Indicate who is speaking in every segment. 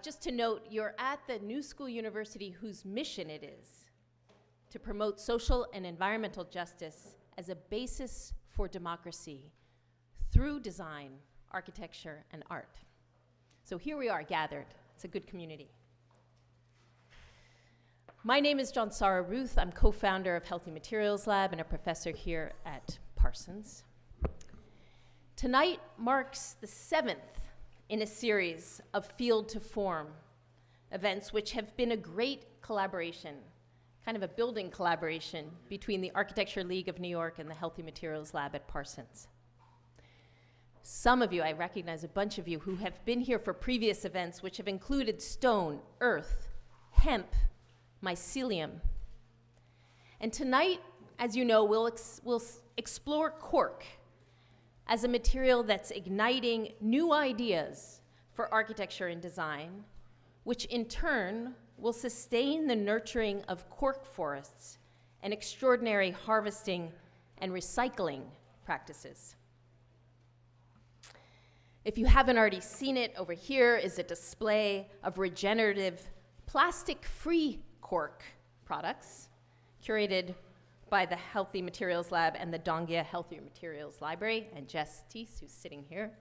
Speaker 1: Just to note, you're at the New School University whose mission it is to promote social and environmental justice as a basis for democracy through design, architecture, and art. So here we are gathered. It's a good community. My name is Johnsara Ruth. I'm co-founder of Healthy Materials Lab and a professor here at Parsons. Tonight marks the 7th in a series of Field to Form events, which have been a great collaboration, kind of a building collaboration between the Architecture League of New York and the Healthy Materials Lab at Parsons. Some of you, I recognize a bunch of you who have been here for previous events, which have included stone, earth, hemp, mycelium. And tonight, as you know, we'll explore cork as a material that's igniting new ideas for architecture and design, which in turn will sustain the nurturing of cork forests and extraordinary harvesting and recycling practices. If you haven't already seen it, over here is a display of regenerative plastic-free cork products curated by the Healthy Materials Lab and the Dongia Healthy Materials Library, and Jess Teese, who's sitting here,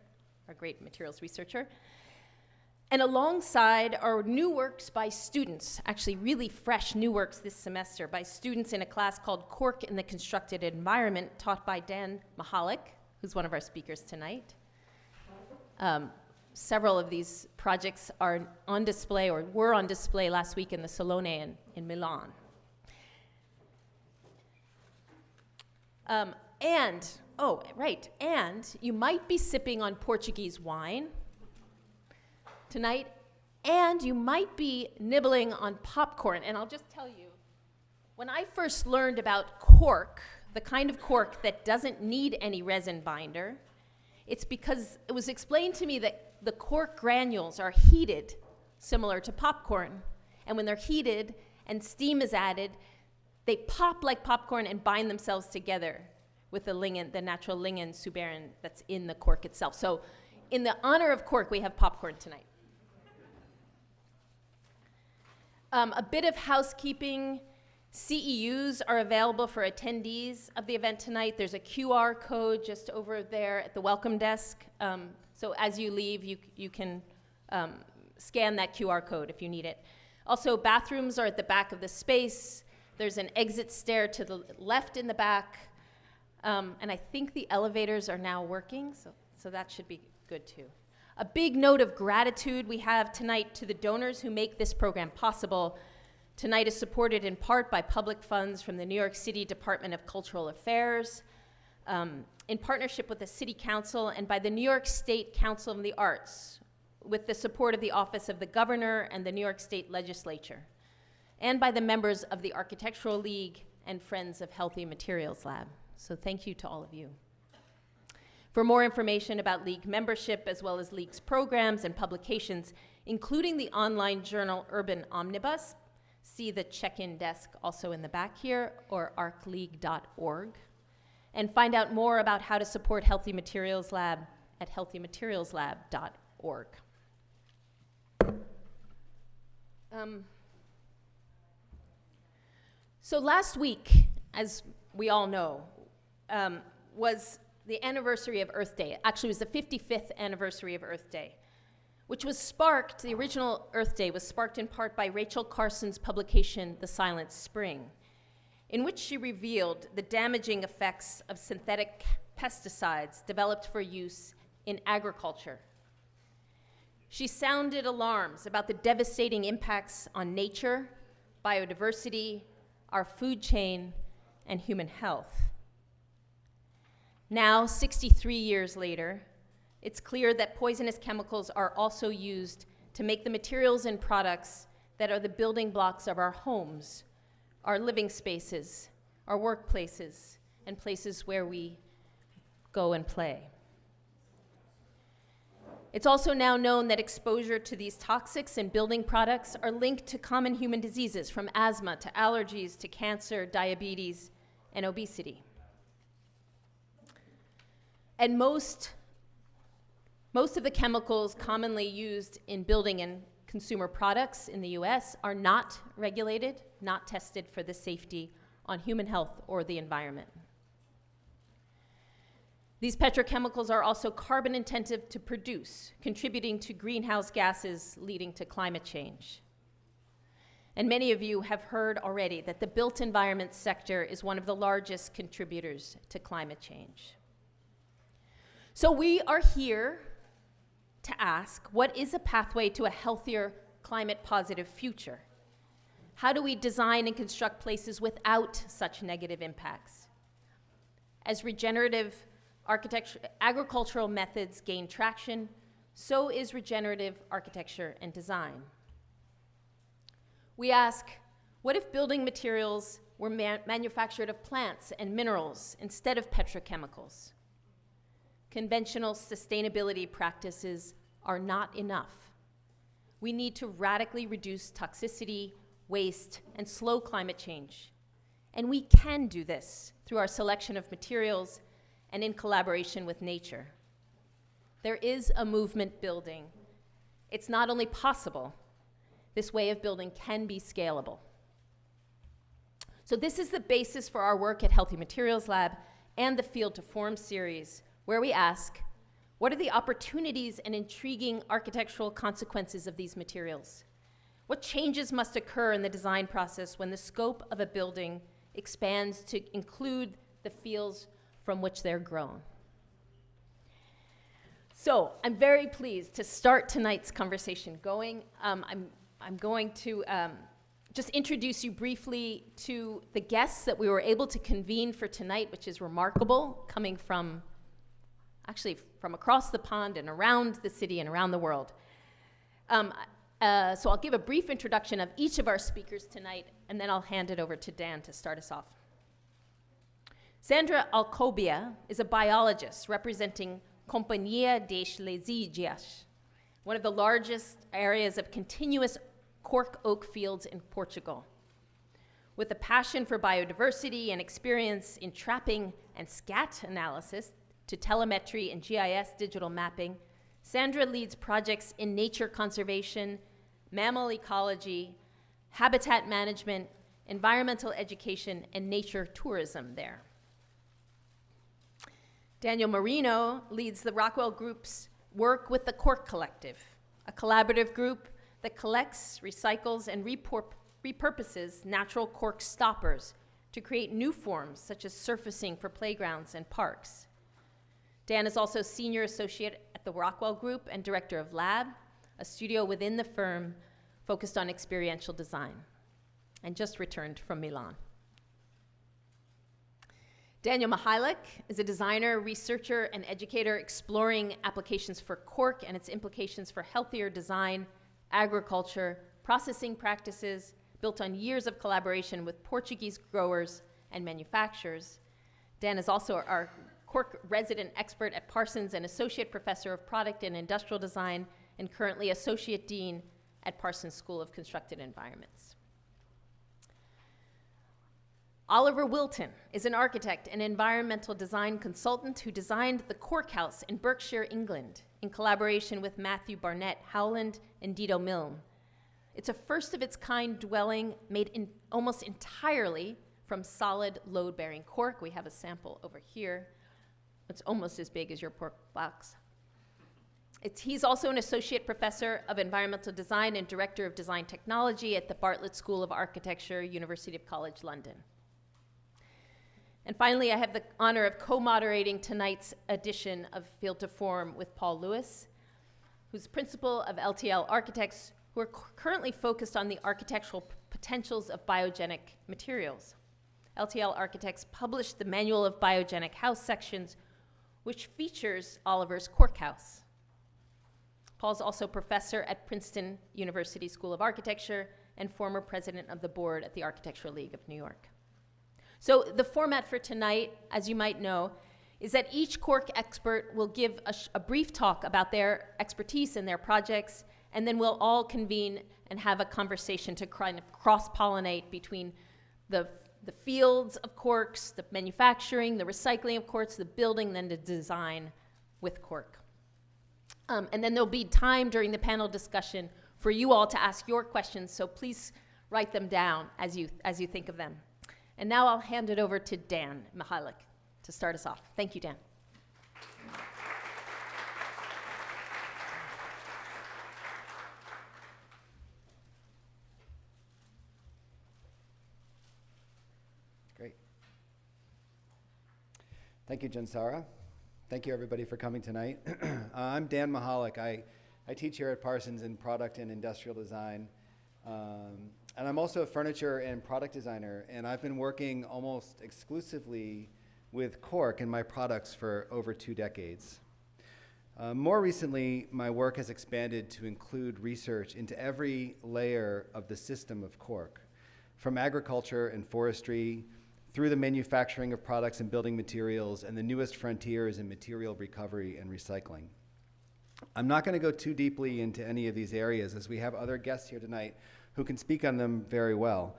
Speaker 1: our great materials researcher. And alongside are new works by students, actually really fresh new works this semester by students in a class called Cork in the Constructed Environment, taught by Dan Mahalik, who's one of our speakers tonight. Several of these projects are on display or were on display last week in the Salone in Milan. And you might be sipping on Portuguese wine tonight, and you might be nibbling on popcorn. And I'll just tell you, when I first learned about cork, the kind of cork that doesn't need any resin binder, it's because it was explained to me that the cork granules are heated similar to popcorn. And when they're heated and steam is added, they pop like popcorn and bind themselves together with the lignin, the natural lignin suberin that's in the cork itself. So in the honor of cork, we have popcorn tonight. A bit of housekeeping. CEUs are available for attendees of the event tonight. There's a QR code just over there at the welcome desk. So as you leave, you can scan that QR code if you need it. Also, bathrooms are at the back of the space. There's an exit stair to the left in the back. And I think the elevators are now working, so that should be good too. A big note of gratitude we have tonight to the donors who make this program possible. Tonight is supported in part by public funds from the New York City Department of Cultural Affairs, in partnership with the City Council and by the New York State Council of the Arts, with the support of the Office of the Governor and the New York State Legislature, and by the members of the Architectural League and Friends of Healthy Materials Lab. So thank you to all of you. For more information about League membership, as well as League's programs and publications, including the online journal Urban Omnibus, see the check-in desk also in the back here, or arcleague.org. And find out more about how to support Healthy Materials Lab at healthymaterialslab.org. So last week, as we all know, was the anniversary of Earth Day. Actually, it was the 55th anniversary of Earth Day, which was sparked, the original Earth Day was sparked in part by Rachel Carson's publication, The Silent Spring, in which she revealed the damaging effects of synthetic pesticides developed for use in agriculture. She sounded alarms about the devastating impacts on nature, biodiversity, our food chain, and human health. Now, 63 years later, it's clear that poisonous chemicals are also used to make the materials and products that are the building blocks of our homes, our living spaces, our workplaces, and places where we go and play. It's also now known that exposure to these toxics and building products are linked to common human diseases, from asthma to allergies to cancer, diabetes, and obesity. And most of the chemicals commonly used in building and consumer products in the US are not regulated, not tested for the safety on human health or the environment. These petrochemicals are also carbon intensive to produce, contributing to greenhouse gases leading to climate change. And many of you have heard already that the built environment sector is one of the largest contributors to climate change. So we are here to ask, what is a pathway to a healthier, climate-positive future? How do we design and construct places without such negative impacts? As regenerative agricultural methods gain traction, so is regenerative architecture and design. We ask, what if building materials were manufactured of plants and minerals instead of petrochemicals? Conventional sustainability practices are not enough. We need to radically reduce toxicity, waste, and slow climate change. And we can do this through our selection of materials and in collaboration with nature. There is a movement building. It's not only possible, this way of building can be scalable. So this is the basis for our work at Healthy Materials Lab and the Field to Form series, where we ask, what are the opportunities and intriguing architectural consequences of these materials? What changes must occur in the design process when the scope of a building expands to include the fields from which they're grown? So I'm very pleased to start tonight's conversation going. I'm going to just introduce you briefly to the guests that we were able to convene for tonight, which is remarkable, coming from across the pond and around the city and around the world. So I'll give a brief introduction of each of our speakers tonight, and then I'll hand it over to Dan to start us off. Sandra Alcobia is a biologist representing Companhia das Lesídeas, one of the largest areas of continuous cork oak fields in Portugal. With a passion for biodiversity and experience in trapping and scat analysis to telemetry and GIS digital mapping, Sandra leads projects in nature conservation, mammal ecology, habitat management, environmental education, and nature tourism there. Daniel Marino leads the Rockwell Group's work with the Cork Collective, a collaborative group that collects, recycles, and repurposes natural cork stoppers to create new forms such as surfacing for playgrounds and parks. Dan is also senior associate at the Rockwell Group and director of Lab, a studio within the firm focused on experiential design, and just returned from Milan. Daniel Mihalik is a designer, researcher, and educator exploring applications for cork and its implications for healthier design, agriculture, processing practices built on years of collaboration with Portuguese growers and manufacturers. Dan is also our Cork resident expert at Parsons and associate professor of product and industrial design, and currently associate dean at Parsons School of Constructed Environments. Oliver Wilton is an architect and environmental design consultant who designed the Cork House in Berkshire, England, in collaboration with Matthew Barnett Howland and Dido Milne. It's a first-of-its-kind dwelling made almost entirely from solid load-bearing cork. We have a sample over here. It's almost as big as your pork box. He's also an associate professor of environmental design and director of design technology at the Bartlett School of Architecture, University of College London. And finally, I have the honor of co-moderating tonight's edition of Field to Form with Paul Lewis, who's principal of LTL Architects, who are currently focused on the architectural potentials of biogenic materials. LTL Architects published the Manual of Biogenic House Sections, which features Oliver's Cork House. Paul's also professor at Princeton University School of Architecture and former president of the board at the Architectural League of New York. So the format for tonight, as you might know, is that each cork expert will give a brief talk about their expertise and their projects, and then we'll all convene and have a conversation to kind of cross-pollinate between the fields of corks, the manufacturing, the recycling of corks, the building, then the design with cork. And then there'll be time during the panel discussion for you all to ask your questions, so please write them down as you think of them. And now I'll hand it over to Dan Mihalik to start us off. Thank you, Dan.
Speaker 2: Great. Thank you, Jansara. Thank you, everybody, for coming tonight. I'm Dan Mihalik. I teach here at Parsons in product and industrial design. And I'm also a furniture and product designer, and I've been working almost exclusively with cork in my products for over 2 decades. More recently, my work has expanded to include research into every layer of the system of cork, from agriculture and forestry, through the manufacturing of products and building materials, and the newest frontiers in material recovery and recycling. I'm not going to go too deeply into any of these areas, as we have other guests here tonight who can speak on them very well.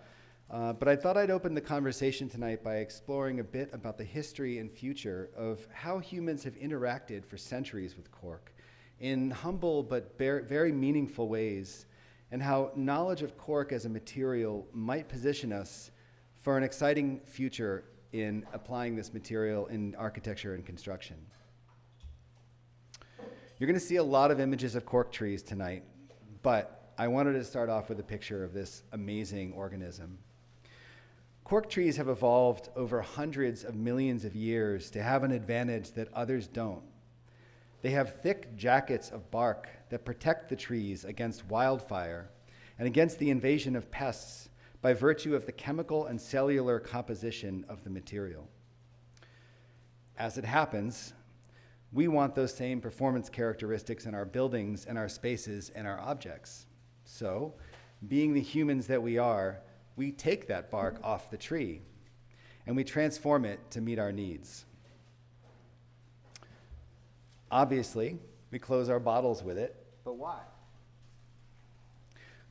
Speaker 2: But I thought I'd open the conversation tonight by exploring a bit about the history and future of how humans have interacted for centuries with cork in humble but very meaningful ways, and how knowledge of cork as a material might position us for an exciting future in applying this material in architecture and construction. You're going to see a lot of images of cork trees tonight, but I wanted to start off with a picture of this amazing organism. Cork trees have evolved over hundreds of millions of years to have an advantage that others don't. They have thick jackets of bark that protect the trees against wildfire and against the invasion of pests by virtue of the chemical and cellular composition of the material. As it happens, we want those same performance characteristics in our buildings and our spaces and our objects. So, being the humans that we are, we take that bark off the tree and we transform it to meet our needs. Obviously, we close our bottles with it, but why?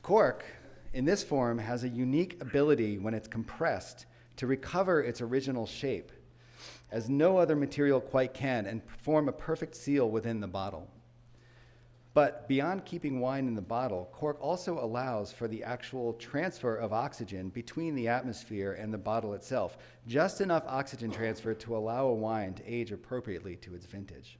Speaker 2: Cork, in this form, has a unique ability when it's compressed to recover its original shape, as no other material quite can, and form a perfect seal within the bottle. But beyond keeping wine in the bottle, cork also allows for the actual transfer of oxygen between the atmosphere and the bottle itself, just enough oxygen transfer to allow a wine to age appropriately to its vintage.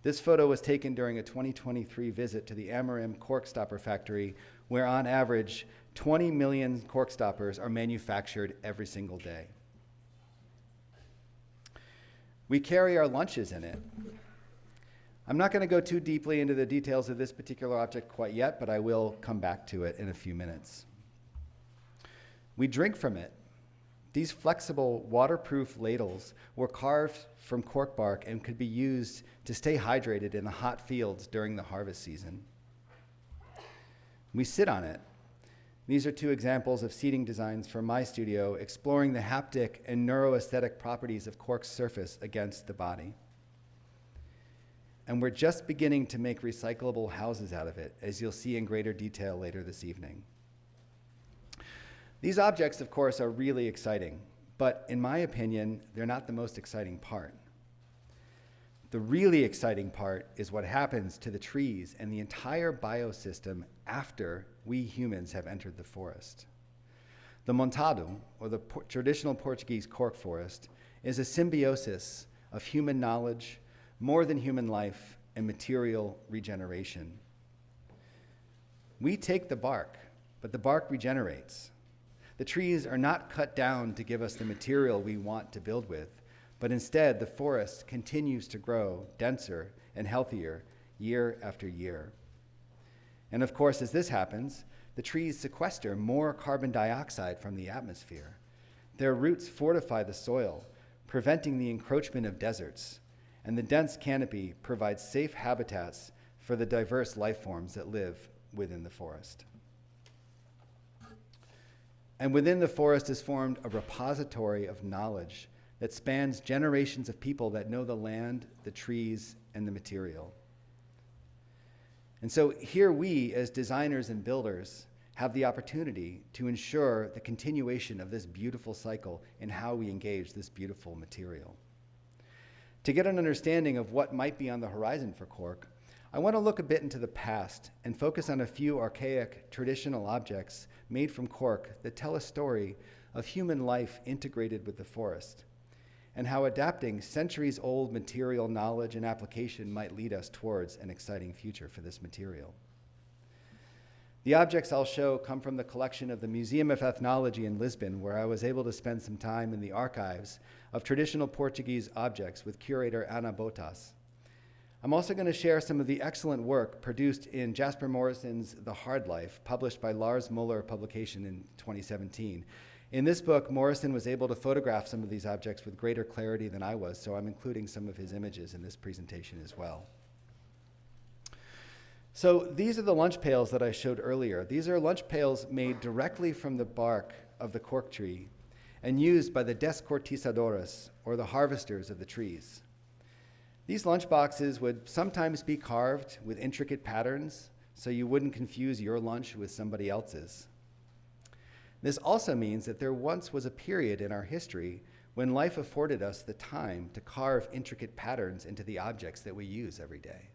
Speaker 2: This photo was taken during a 2023 visit to the Amarim cork stopper factory, where on average 20 million cork stoppers are manufactured every single day. We carry our lunches in it. I'm not going to go too deeply into the details of this particular object quite yet, but I will come back to it in a few minutes. We drink from it. These flexible, waterproof ladles were carved from cork bark and could be used to stay hydrated in the hot fields during the harvest season. We sit on it. These are 2 examples of seating designs from my studio, exploring the haptic and neuroaesthetic properties of cork's surface against the body. And we're just beginning to make recyclable houses out of it, as you'll see in greater detail later this evening. These objects, of course, are really exciting, but in my opinion, they're not the most exciting part. The really exciting part is what happens to the trees and the entire biosystem after we humans have entered the forest. The montado, or the traditional Portuguese cork forest, is a symbiosis of human knowledge, more than human life, and material regeneration. We take the bark, but the bark regenerates. The trees are not cut down to give us the material we want to build with, but instead the forest continues to grow denser and healthier year after year. And of course, as this happens, the trees sequester more carbon dioxide from the atmosphere. Their roots fortify the soil, preventing the encroachment of deserts, and the dense canopy provides safe habitats for the diverse life forms that live within the forest. And within the forest is formed a repository of knowledge that spans generations of people that know the land, the trees, and the material. And so here we, as designers and builders, have the opportunity to ensure the continuation of this beautiful cycle in how we engage this beautiful material. To get an understanding of what might be on the horizon for cork, I want to look a bit into the past and focus on a few archaic traditional objects made from cork that tell a story of human life integrated with the forest, and how adapting centuries-old material knowledge and application might lead us towards an exciting future for this material. The objects I'll show come from the collection of the Museum of Ethnology in Lisbon, where I was able to spend some time in the archives of traditional Portuguese objects with curator Ana Botas. I'm also going to share some of the excellent work produced in Jasper Morrison's The Hard Life, published by Lars Muller publication in 2017. In this book, Morrison was able to photograph some of these objects with greater clarity than I was, so I'm including some of his images in this presentation as well. So these are the lunch pails that I showed earlier. These are lunch pails made directly from the bark of the cork tree and used by the descortizadores, or the harvesters of the trees. These lunch boxes would sometimes be carved with intricate patterns so you wouldn't confuse your lunch with somebody else's. This also means that there once was a period in our history when life afforded us the time to carve intricate patterns into the objects that we use every day.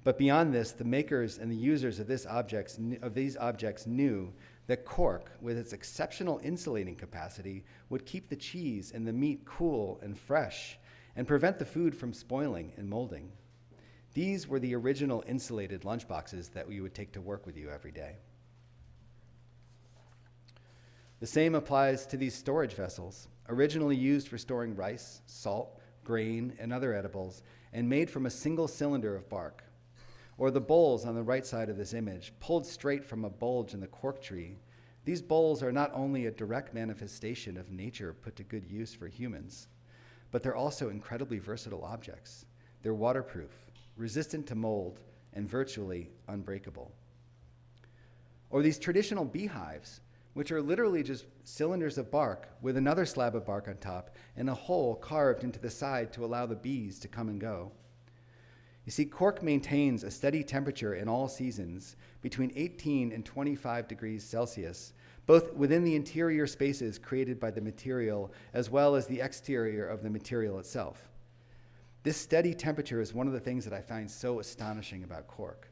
Speaker 2: But beyond this, the makers and the users of these objects knew that cork, with its exceptional insulating capacity, would keep the cheese and the meat cool and fresh and prevent the food from spoiling and molding. These were the original insulated lunchboxes that you would take to work with you every day. The same applies to these storage vessels, originally used for storing rice, salt, grain, and other edibles, and made from a single cylinder of bark. Or the bowls on the right side of this image, pulled straight from a bulge in the cork tree. These bowls are not only a direct manifestation of nature put to good use for humans, but they're also incredibly versatile objects. They're waterproof, resistant to mold, and virtually unbreakable. Or these traditional beehives, which are literally just cylinders of bark with another slab of bark on top and a hole carved into the side to allow the bees to come and go. You see, cork maintains a steady temperature in all seasons between 18 and 25 degrees Celsius, both within the interior spaces created by the material as well as the exterior of the material itself. This steady temperature is one of the things that I find so astonishing about cork.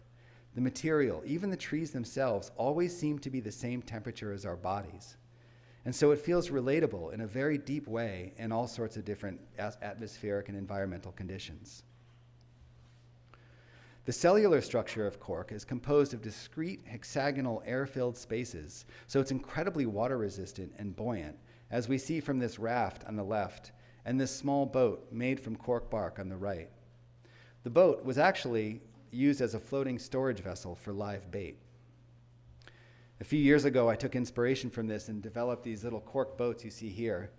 Speaker 2: The material, even the trees themselves, always seem to be the same temperature as our bodies. And so it feels relatable in a very deep way in all sorts of different atmospheric and environmental conditions. The cellular structure of cork is composed of discrete hexagonal air-filled spaces, so it's incredibly water-resistant and buoyant, as we see from this raft on the left and this small boat made from cork bark on the right. The boat was actually used as a floating storage vessel for live bait. A few years ago, I took inspiration from this and developed these little cork boats you see here.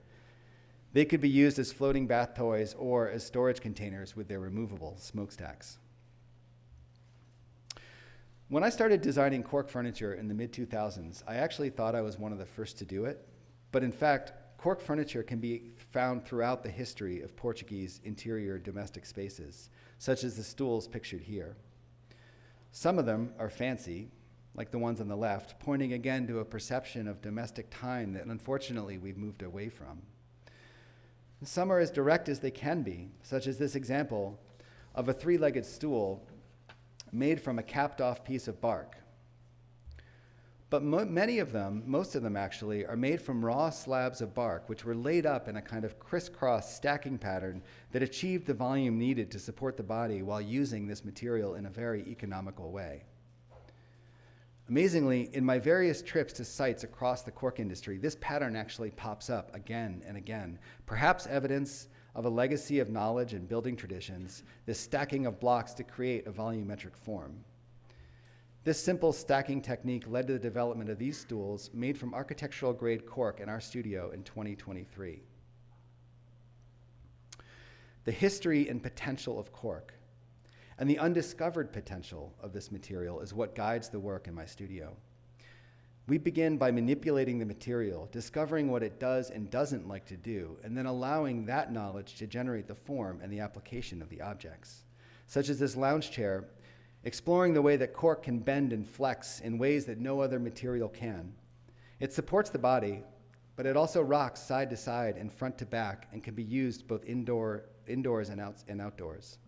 Speaker 2: They could be used as floating bath toys or as storage containers with their removable smokestacks. When I started designing cork furniture in the mid-2000s, I actually thought I was one of the first to do it. But in fact, cork furniture can be found throughout the history of Portuguese interior domestic spaces, such as the stools pictured here. Some of them are fancy, like the ones on the left, pointing again to a perception of domestic time that unfortunately we've moved away from. And some are as direct as they can be, such as this example of a three-legged stool made from a capped-off piece of bark. But most of them actually, are made from raw slabs of bark, which were laid up in a kind of crisscross stacking pattern that achieved the volume needed to support the body while using this material in a very economical way. Amazingly, in my various trips to sites across the cork industry, this pattern actually pops up again and again, perhaps evidence of a legacy of knowledge and building traditions, this stacking of blocks to create a volumetric form. This simple stacking technique led to the development of these stools made from architectural grade cork in our studio in 2023. The history and potential of cork and the undiscovered potential of this material is what guides the work in my studio. We begin by manipulating the material, discovering what it does and doesn't like to do, and then allowing that knowledge to generate the form and the application of the objects, such as this lounge chair, exploring the way that cork can bend and flex in ways that no other material can. It supports the body, but it also rocks side to side and front to back and can be used both indoors and outdoors.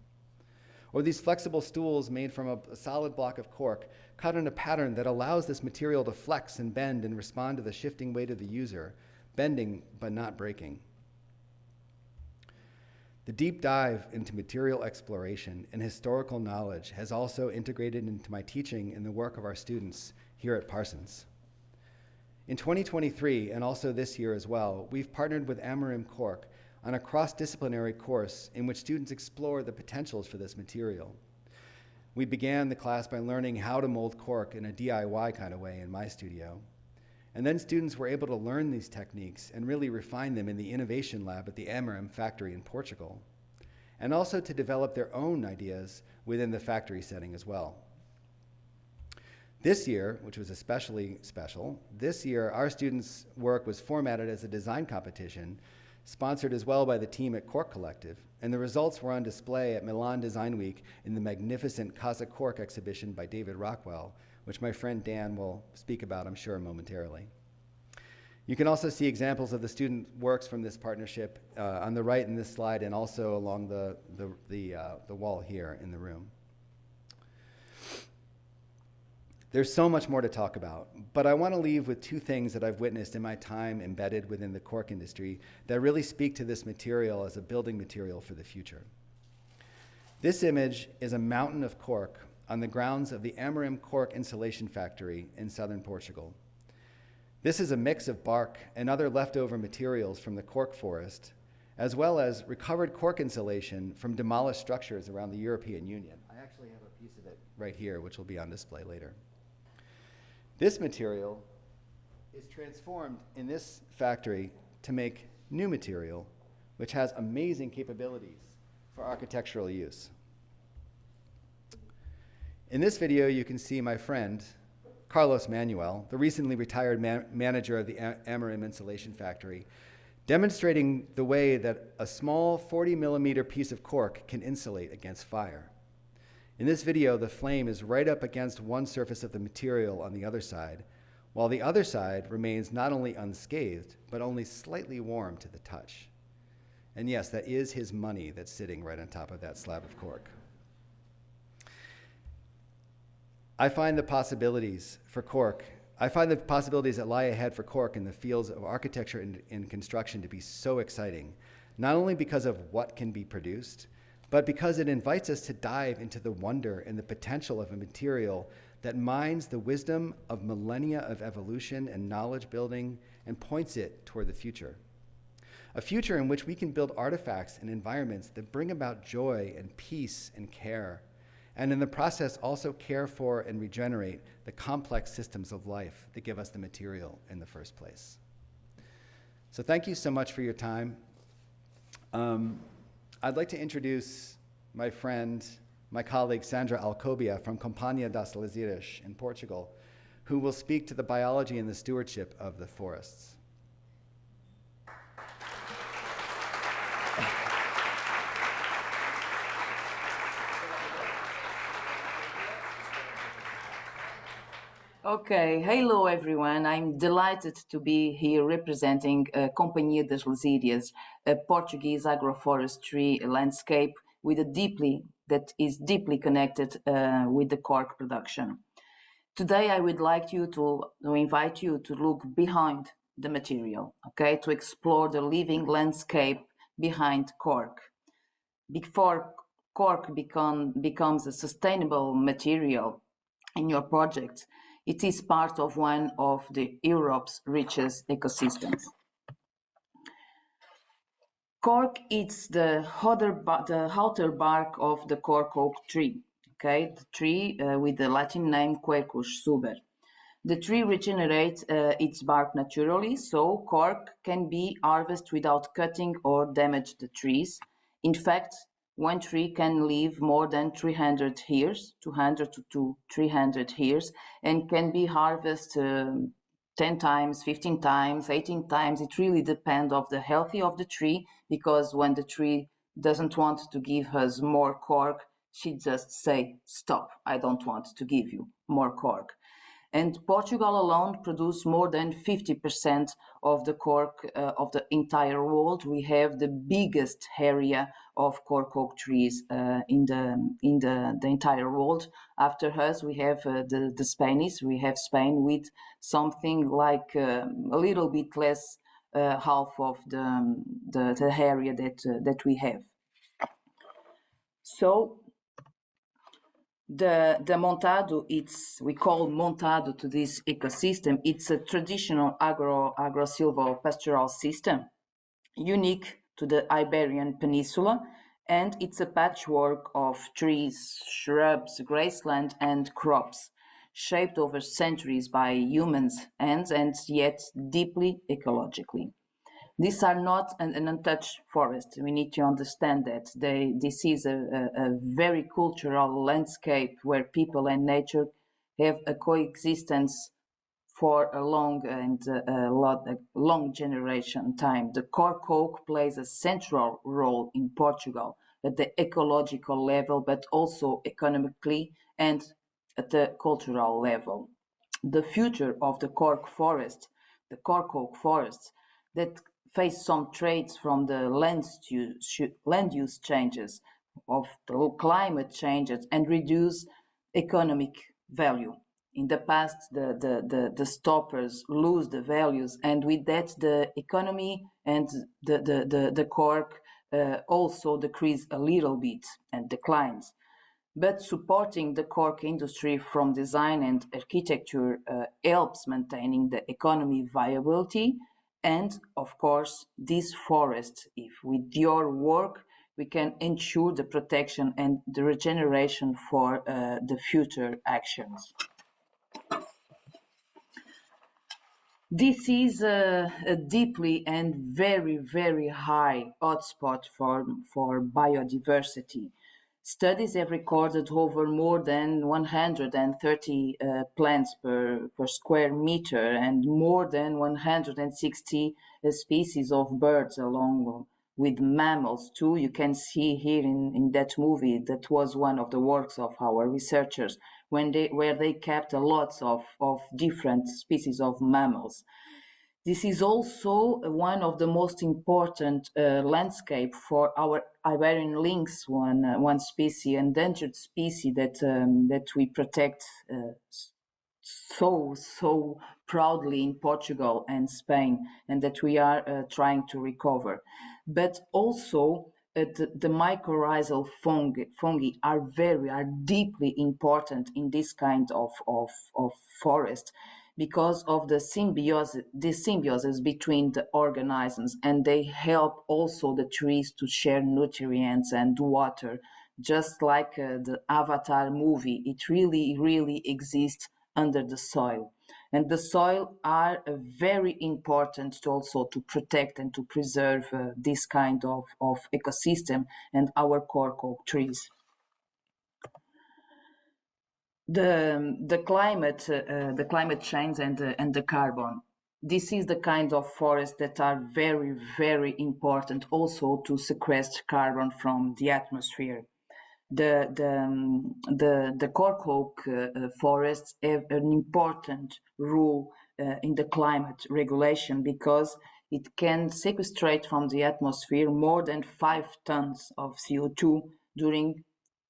Speaker 2: Or these flexible stools made from a solid block of cork, cut in a pattern that allows this material to flex and bend and respond to the shifting weight of the user, bending but not breaking. The deep dive into material exploration and historical knowledge has also integrated into my teaching and the work of our students here at Parsons. In 2023, and also this year as well, we've partnered with Amarim Cork on a cross-disciplinary course in which students explore the potentials for this material. We began the class by learning how to mold cork in a DIY kind of way in my studio. And then students were able to learn these techniques and really refine them in the innovation lab at the Amarim factory in Portugal, and also to develop their own ideas within the factory setting as well. This year, which was especially special, this year our students' work was formatted as a design competition, sponsored as well by the team at Cork Collective, and the results were on display at Milan Design Week in the magnificent Casa Cork exhibition by David Rockwell, which my friend Dan will speak about, I'm sure, momentarily. You can also see examples of the student works from this partnership on the right in this slide and also along the wall here in the room. There's so much more to talk about, but I want to leave with two things that I've witnessed in my time embedded within the cork industry that really speak to this material as a building material for the future. This image is a mountain of cork on the grounds of the Amarim Cork Insulation Factory in southern Portugal. This is a mix of bark and other leftover materials from the cork forest, as well as recovered cork insulation from demolished structures around the European Union. I actually have a piece of it right here, which will be on display later. This material is transformed in this factory to make new material, which has amazing capabilities for architectural use. In this video, you can see my friend, Carlos Manuel, the recently retired manager of the Amarim Insulation Factory, demonstrating the way that a small 40-millimeter piece of cork can insulate against fire. In this video, the flame is right up against one surface of the material on the other side, while the other side remains not only unscathed, but only slightly warm to the touch. And yes, that is his money that's sitting right on top of that slab of cork. I find the possibilities that lie ahead for cork in the fields of architecture and construction to be so exciting, not only because of what can be produced, but because it invites us to dive into the wonder and the potential of a material that mines the wisdom of millennia of evolution and knowledge building and points it toward the future. A future in which we can build artifacts and environments that bring about joy and peace and care, and in the process also care for and regenerate the complex systems of life that give us the material in the first place. So thank you so much for your time. I'd like to introduce my friend, my colleague Sandra Alcobia from Companhia das Laseiras in Portugal, who will speak to the biology and the stewardship of the forests.
Speaker 3: Okay, hello everyone. I'm delighted to be here representing Companhia das Laseiras, a Portuguese agroforestry landscape that is deeply connected with the cork production. Today I would like to invite you to look behind the material, okay, to explore the living landscape behind cork. Before cork becomes a sustainable material in your project, it is part of one of Europe's richest ecosystems. Cork eats the outer bark of the cork oak tree, okay, the tree with the Latin name Quercus suber. The tree regenerates its bark naturally, so cork can be harvested without cutting or damage the trees. In fact, one tree can live more than 300 years, 200 to 300 years, and can be harvested 10 times, 15 times, 18 times. It really depends on the health of the tree, because when the tree doesn't want to give us more cork, she just say, stop, I don't want to give you more cork. And Portugal alone produces more than 50% of the cork of the entire world. We have the biggest area of cork oak trees in the entire world. After us, we have the Spanish. We have Spain with something like a little bit less half of the area that we have. So the montado, we call montado to this ecosystem. It's a traditional agro-silvo-pastoral system, unique to the Iberian Peninsula, and it's a patchwork of trees, shrubs, grassland, and crops, shaped over centuries by humans' hands and yet deeply ecologically. These are not an untouched forest. We need to understand that. This is a very cultural landscape where people and nature have a coexistence for a long generation time. The cork oak plays a central role in Portugal at the ecological level, but also economically and at the cultural level. The future of the cork forest, the cork oak forests, that face some traits from the land use changes, of the climate changes, and reduce economic value. In the past, the stoppers lose the values, and with that, the economy and the cork also decrease a little bit and declines. But supporting the cork industry from design and architecture helps maintaining the economy viability. And of course, this forest, if with your work, we can ensure the protection and the regeneration for the future actions. This is a deeply and very, very high hotspot for biodiversity. Studies have recorded over more than 130 plants per square meter and more than 160 species of birds, along with mammals too. You can see here in that movie, that was one of the works of our researchers, where they kept a lot of different species of mammals. This is also one of the most important landscape for our Iberian lynx, one species, endangered species that we protect so proudly in Portugal and Spain, and that we are trying to recover. But also the mycorrhizal fungi are deeply important in this kind of forest, because of the symbiosis between the organisms, and they help also the trees to share nutrients and water, just like the Avatar movie. It really exists under the soil, and the soil are very important to also to protect and to preserve this kind of ecosystem and our cork oak trees. The climate change and the carbon. This is the kind of forests that are very important also to sequester carbon from the atmosphere. The cork oak forests have an important role in the climate regulation, because it can sequestrate from the atmosphere more than 5 tons of CO2 during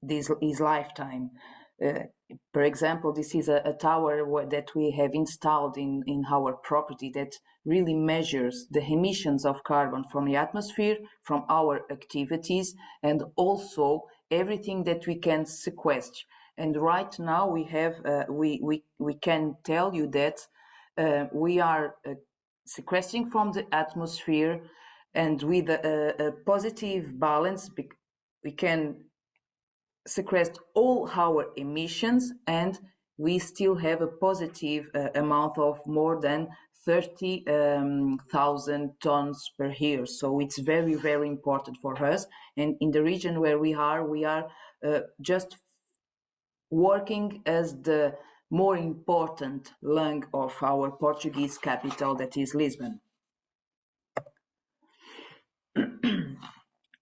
Speaker 3: his lifetime. For example, this is a tower that we have installed in our property that really measures the emissions of carbon from the atmosphere, from our activities, and also everything that we can sequester. And right now we have we can tell you that we are sequestering from the atmosphere, and with a positive balance, we can sequester all our emissions, and we still have a positive amount of more than 30,000 tons per year. So it's very important for us. And in the region where we are just working as the more important lung of our Portuguese capital, that is Lisbon.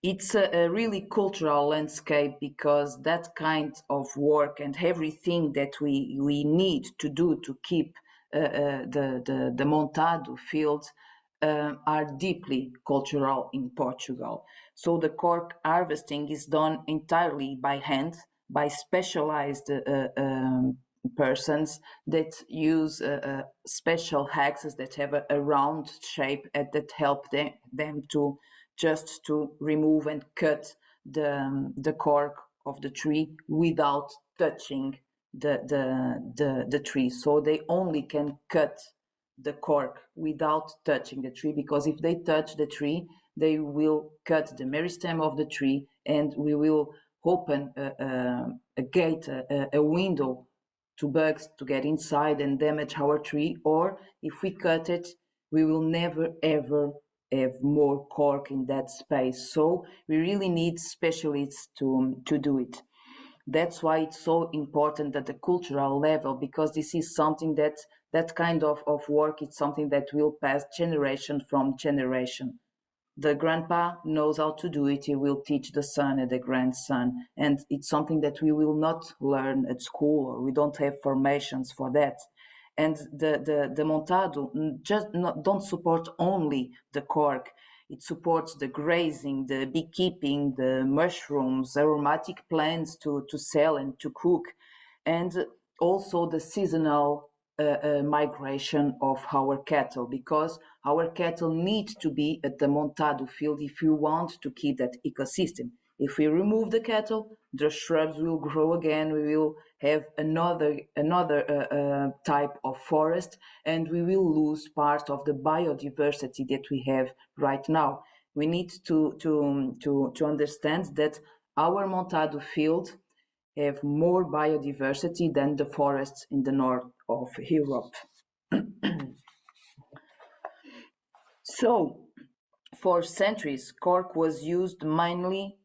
Speaker 3: it's a really cultural landscape, because that kind of work and everything that we need to do to keep the montado field are deeply cultural in Portugal. So the cork harvesting is done entirely by hand by specialized persons that use special axes that have a round shape and that help them to just to remove and cut the cork of the tree without touching the tree. So they only can cut the cork without touching the tree, because if they touch the tree, they will cut the meristem of the tree, and we will open a gate, a window to bugs to get inside and damage our tree. Or if we cut it, we will never ever have more cork in that space. So we really need specialists to do it. That's why it's so important at the cultural level, because this is something that kind of work is something that will pass generation from generation. The grandpa knows how to do it, he will teach the son and the grandson, and it's something that we will not learn at school, or we don't have formations for that. And the montado don't support only the cork, it supports the grazing, the beekeeping, the mushrooms, aromatic plants to sell and to cook, and also the seasonal migration of our cattle, because our cattle need to be at the montado field if we want to keep that ecosystem. If we remove the cattle, the shrubs will grow again, we will have another type of forest, and we will lose part of the biodiversity that we have right now. We need to understand that our montado field have more biodiversity than the forests in the north of Europe. So, for centuries, cork was used mainly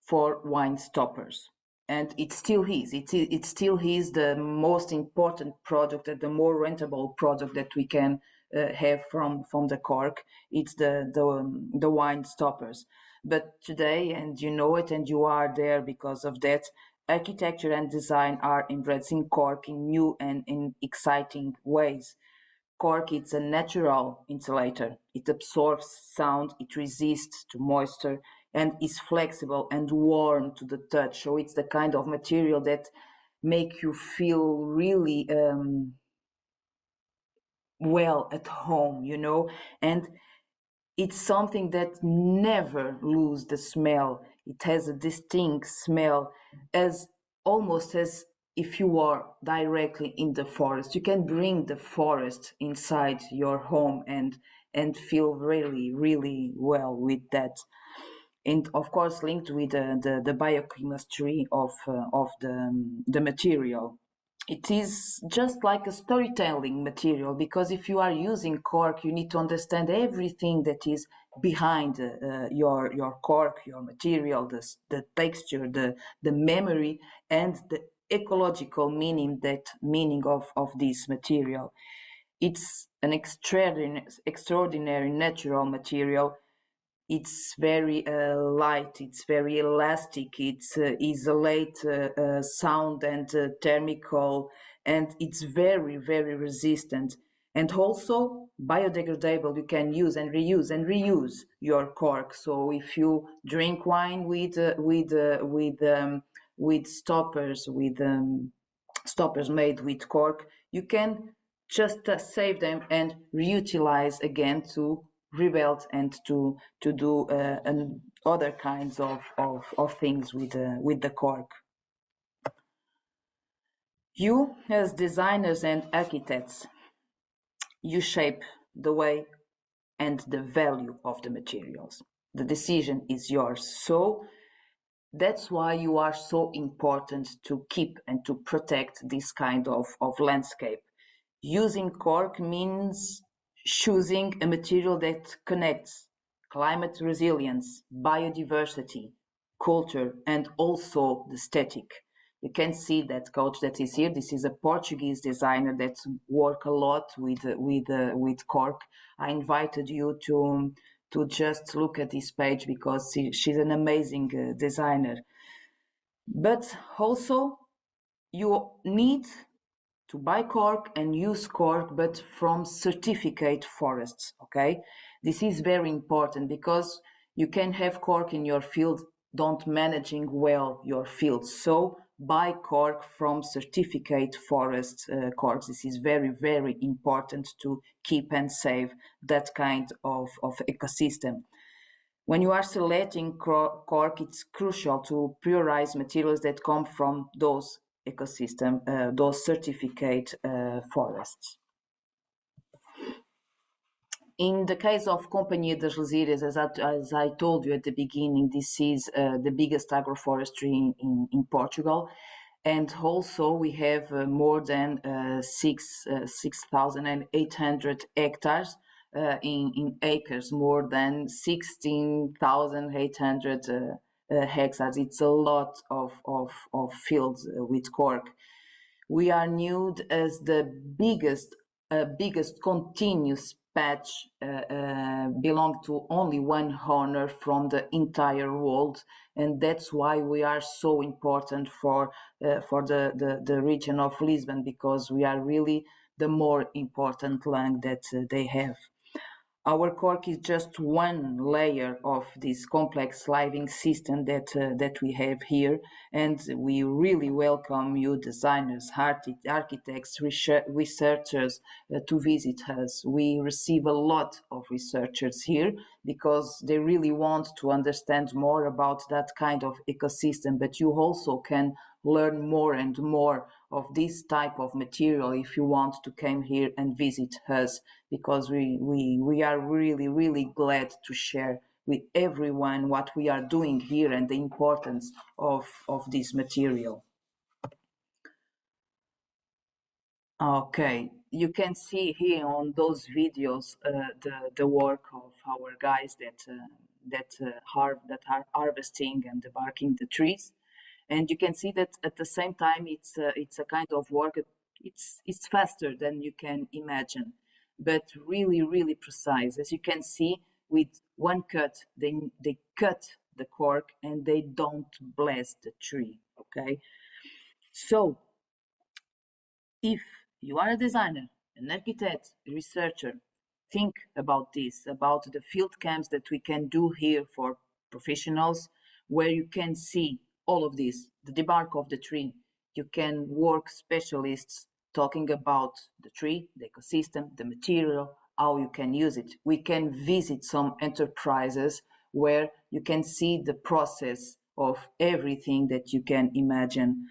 Speaker 3: for wine stoppers. And it still is. It still is the most important product and the more rentable product that we can have from the cork. It's the wine stoppers. But today, and you know it, and you are there because of that, architecture and design are embracing cork in new and in exciting ways. Cork is a natural insulator. It absorbs sound, it resists to moisture, and is flexible and warm to the touch. So it's the kind of material that make you feel really well at home, you know, and it's something that never lose the smell. It has a distinct smell, as almost as if you are directly in the forest. You can bring the forest inside your home and feel really, really well with that. And of course, linked with the biochemistry of the material. It is just like a storytelling material, because if you are using cork, you need to understand everything that is behind your cork, your material, the texture, the memory, and the ecological meaning of this material. It's an extraordinary natural material. It's very light, it's very elastic, it's isolate sound and thermical, and it's very, very resistant. And also biodegradable, you can use and reuse your cork. So if you drink wine with stoppers, stoppers made with cork, you can just save them and reutilize again to rebuild and to do other kinds of things with the cork. You, as designers and architects, you shape the way and the value of the materials. The decision is yours. So that's why you are so important to keep and to protect this kind of landscape. Using cork means choosing a material that connects climate resilience, biodiversity, culture, and also the aesthetic. You can see that coach that is here. This is a Portuguese designer that work a lot with cork. I invited you to just look at this page because she's an amazing designer. But also, you need to buy cork and use cork, but from certificate forests, okay? This is very important because you can have cork in your field, don't managing well your field. So buy cork from certificate forest corks. This is very, very important to keep and save that kind of ecosystem. When you are selecting cork, it's crucial to prioritize materials that come from those ecosystem, those certificate forests. In the case of Companhia das Lesírias, as I told you at the beginning, this is the biggest agroforestry in Portugal. And also we have more than 6,800 hectares in acres, more than 16,800 hectares. It's a lot of fields with cork. We are known as the biggest continuous patch belong to only one owner from the entire world, and that's why we are so important for the region of Lisbon, because we are really the more important land that they have. Our cork is just one layer of this complex living system that we have here, and we really welcome you, designers, architects, researchers, to visit us. We receive a lot of researchers here because they really want to understand more about that kind of ecosystem, but you also can learn more and more of this type of material if you want to come here and visit us, because we are really, really glad to share with everyone what we are doing here and the importance of this material. Okay, you can see here on those videos the work of our guys that are harvesting and debarking the trees. And you can see that at the same time, it's a kind of work. It's faster than you can imagine, but really, really precise. As you can see, with one cut, they cut the cork and they don't blast the tree. Okay, so if you are a designer, an architect, a researcher, think about this, about the field camps that we can do here for professionals, where you can see all of this, the debark of the tree. You can work specialists talking about the tree, the ecosystem, the material, how you can use it. We can visit some enterprises where you can see the process of everything that you can imagine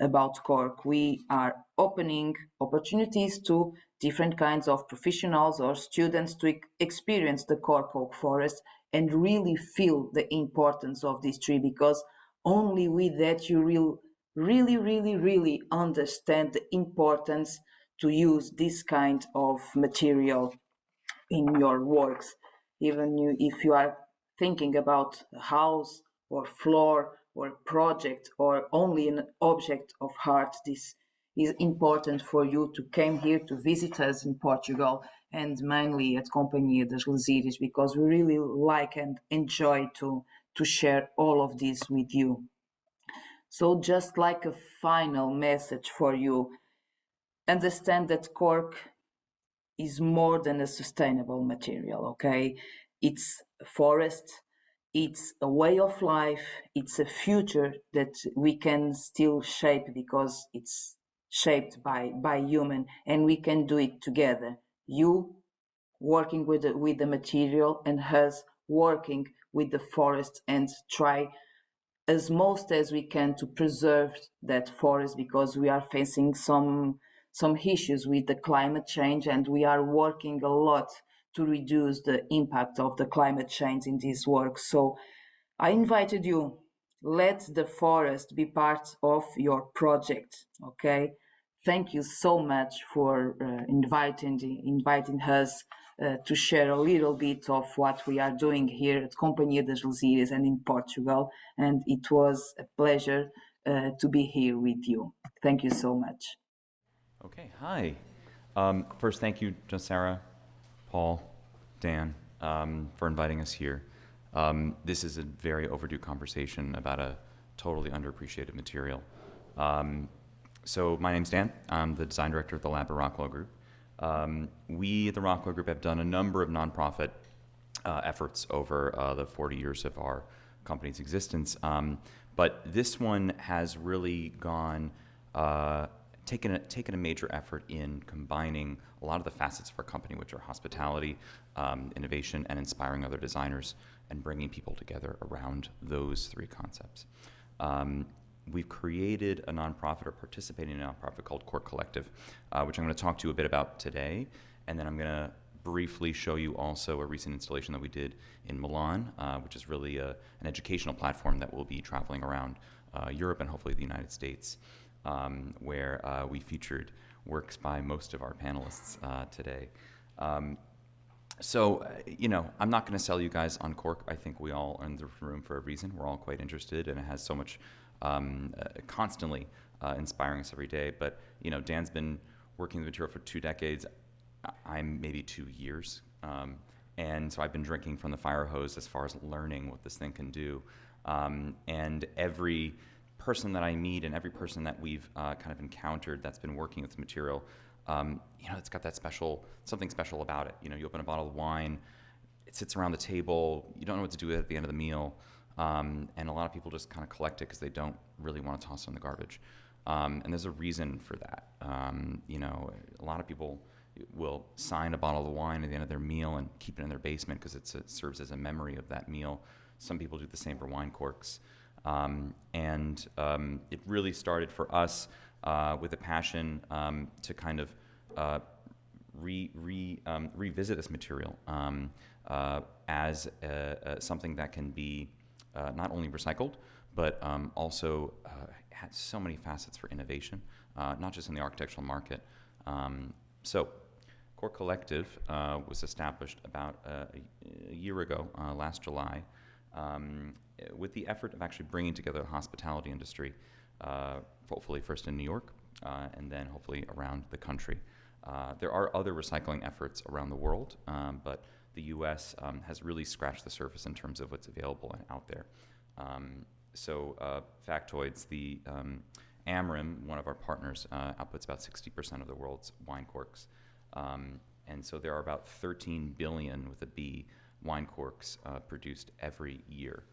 Speaker 3: about cork. We are opening opportunities to different kinds of professionals or students to experience the cork oak forest and really feel the importance of this tree, because only with that you will really understand the importance to use this kind of material in your works. Even if you are thinking about a house or floor or project or only an object of art, this is important for you to come here to visit us in Portugal, and mainly at Companhia das Lesírias, because we really like and enjoy to share all of this with you. So just like a final message for you, understand that cork is more than a sustainable material, okay? It's a forest, it's a way of life, it's a future that we can still shape because it's shaped by human, and we can do it together. You working with the material and us working with the forest, and try as most as we can to preserve that forest, because we are facing some issues with the climate change, and we are working a lot to reduce the impact of the climate change in this work. So I invited you, let the forest be part of your project, okay? Thank you so much for inviting us to share a little bit of what we are doing here at Companhia das Lesírias and in Portugal. And it was a pleasure to be here with you. Thank you so much.
Speaker 4: Okay, hi. First, thank you, Sarah, Paul, Dan. for inviting us here. This is a very overdue conversation about a totally underappreciated material. So my name's Dan. I'm the design director of the Lab at Rockwell Group. We at the Rockwell Group have done a number of nonprofit efforts over the 40 years of our company's existence. But this one has really gone, taken a major effort in combining a lot of the facets of our company, which are hospitality, innovation, and inspiring other designers, and bringing people together around those three concepts. We've created a nonprofit, or participating in a nonprofit, called Cork Collective, which I'm going to talk to you a bit about today, and then I'm going to briefly show you also a recent installation that we did in Milan, which is really an educational platform that will be traveling around Europe and hopefully the United States, where we featured works by most of our panelists today. So, I'm not going to sell you guys on Cork. I think we all are in the room for a reason. We're all quite interested, and it has so much constantly inspiring us every day. But, Dan's been working the material for 2 decades. I'm maybe 2 years. And so I've been drinking from the fire hose as far as learning what this thing can do. And every person that I meet and every person that we've kind of encountered that's been working with the material, it's got that something special about it. You open a bottle of wine, it sits around the table, you don't know what to do with it at the end of the meal, and a lot of people just kind of collect it because they don't really want to toss it in the garbage. And there's a reason for that. A lot of people will sign a bottle of wine at the end of their meal and keep it in their basement because it serves as a memory of that meal. Some people do the same for wine corks. And it really started for us with a passion to kind of revisit this material as something that can be not only recycled, but also has so many facets for innovation, not just in the architectural market. So Cork Collective was established about a year ago, last July, with the effort of actually bringing together the hospitality industry, hopefully first in New York, and then hopefully around the country. There are other recycling efforts around the world, but the U.S. Has really scratched the surface in terms of what's available and out there. So factoids, the Amrim, one of our partners, outputs about 60% of the world's wine corks. And so there are about 13 billion, with a B, wine corks produced every year.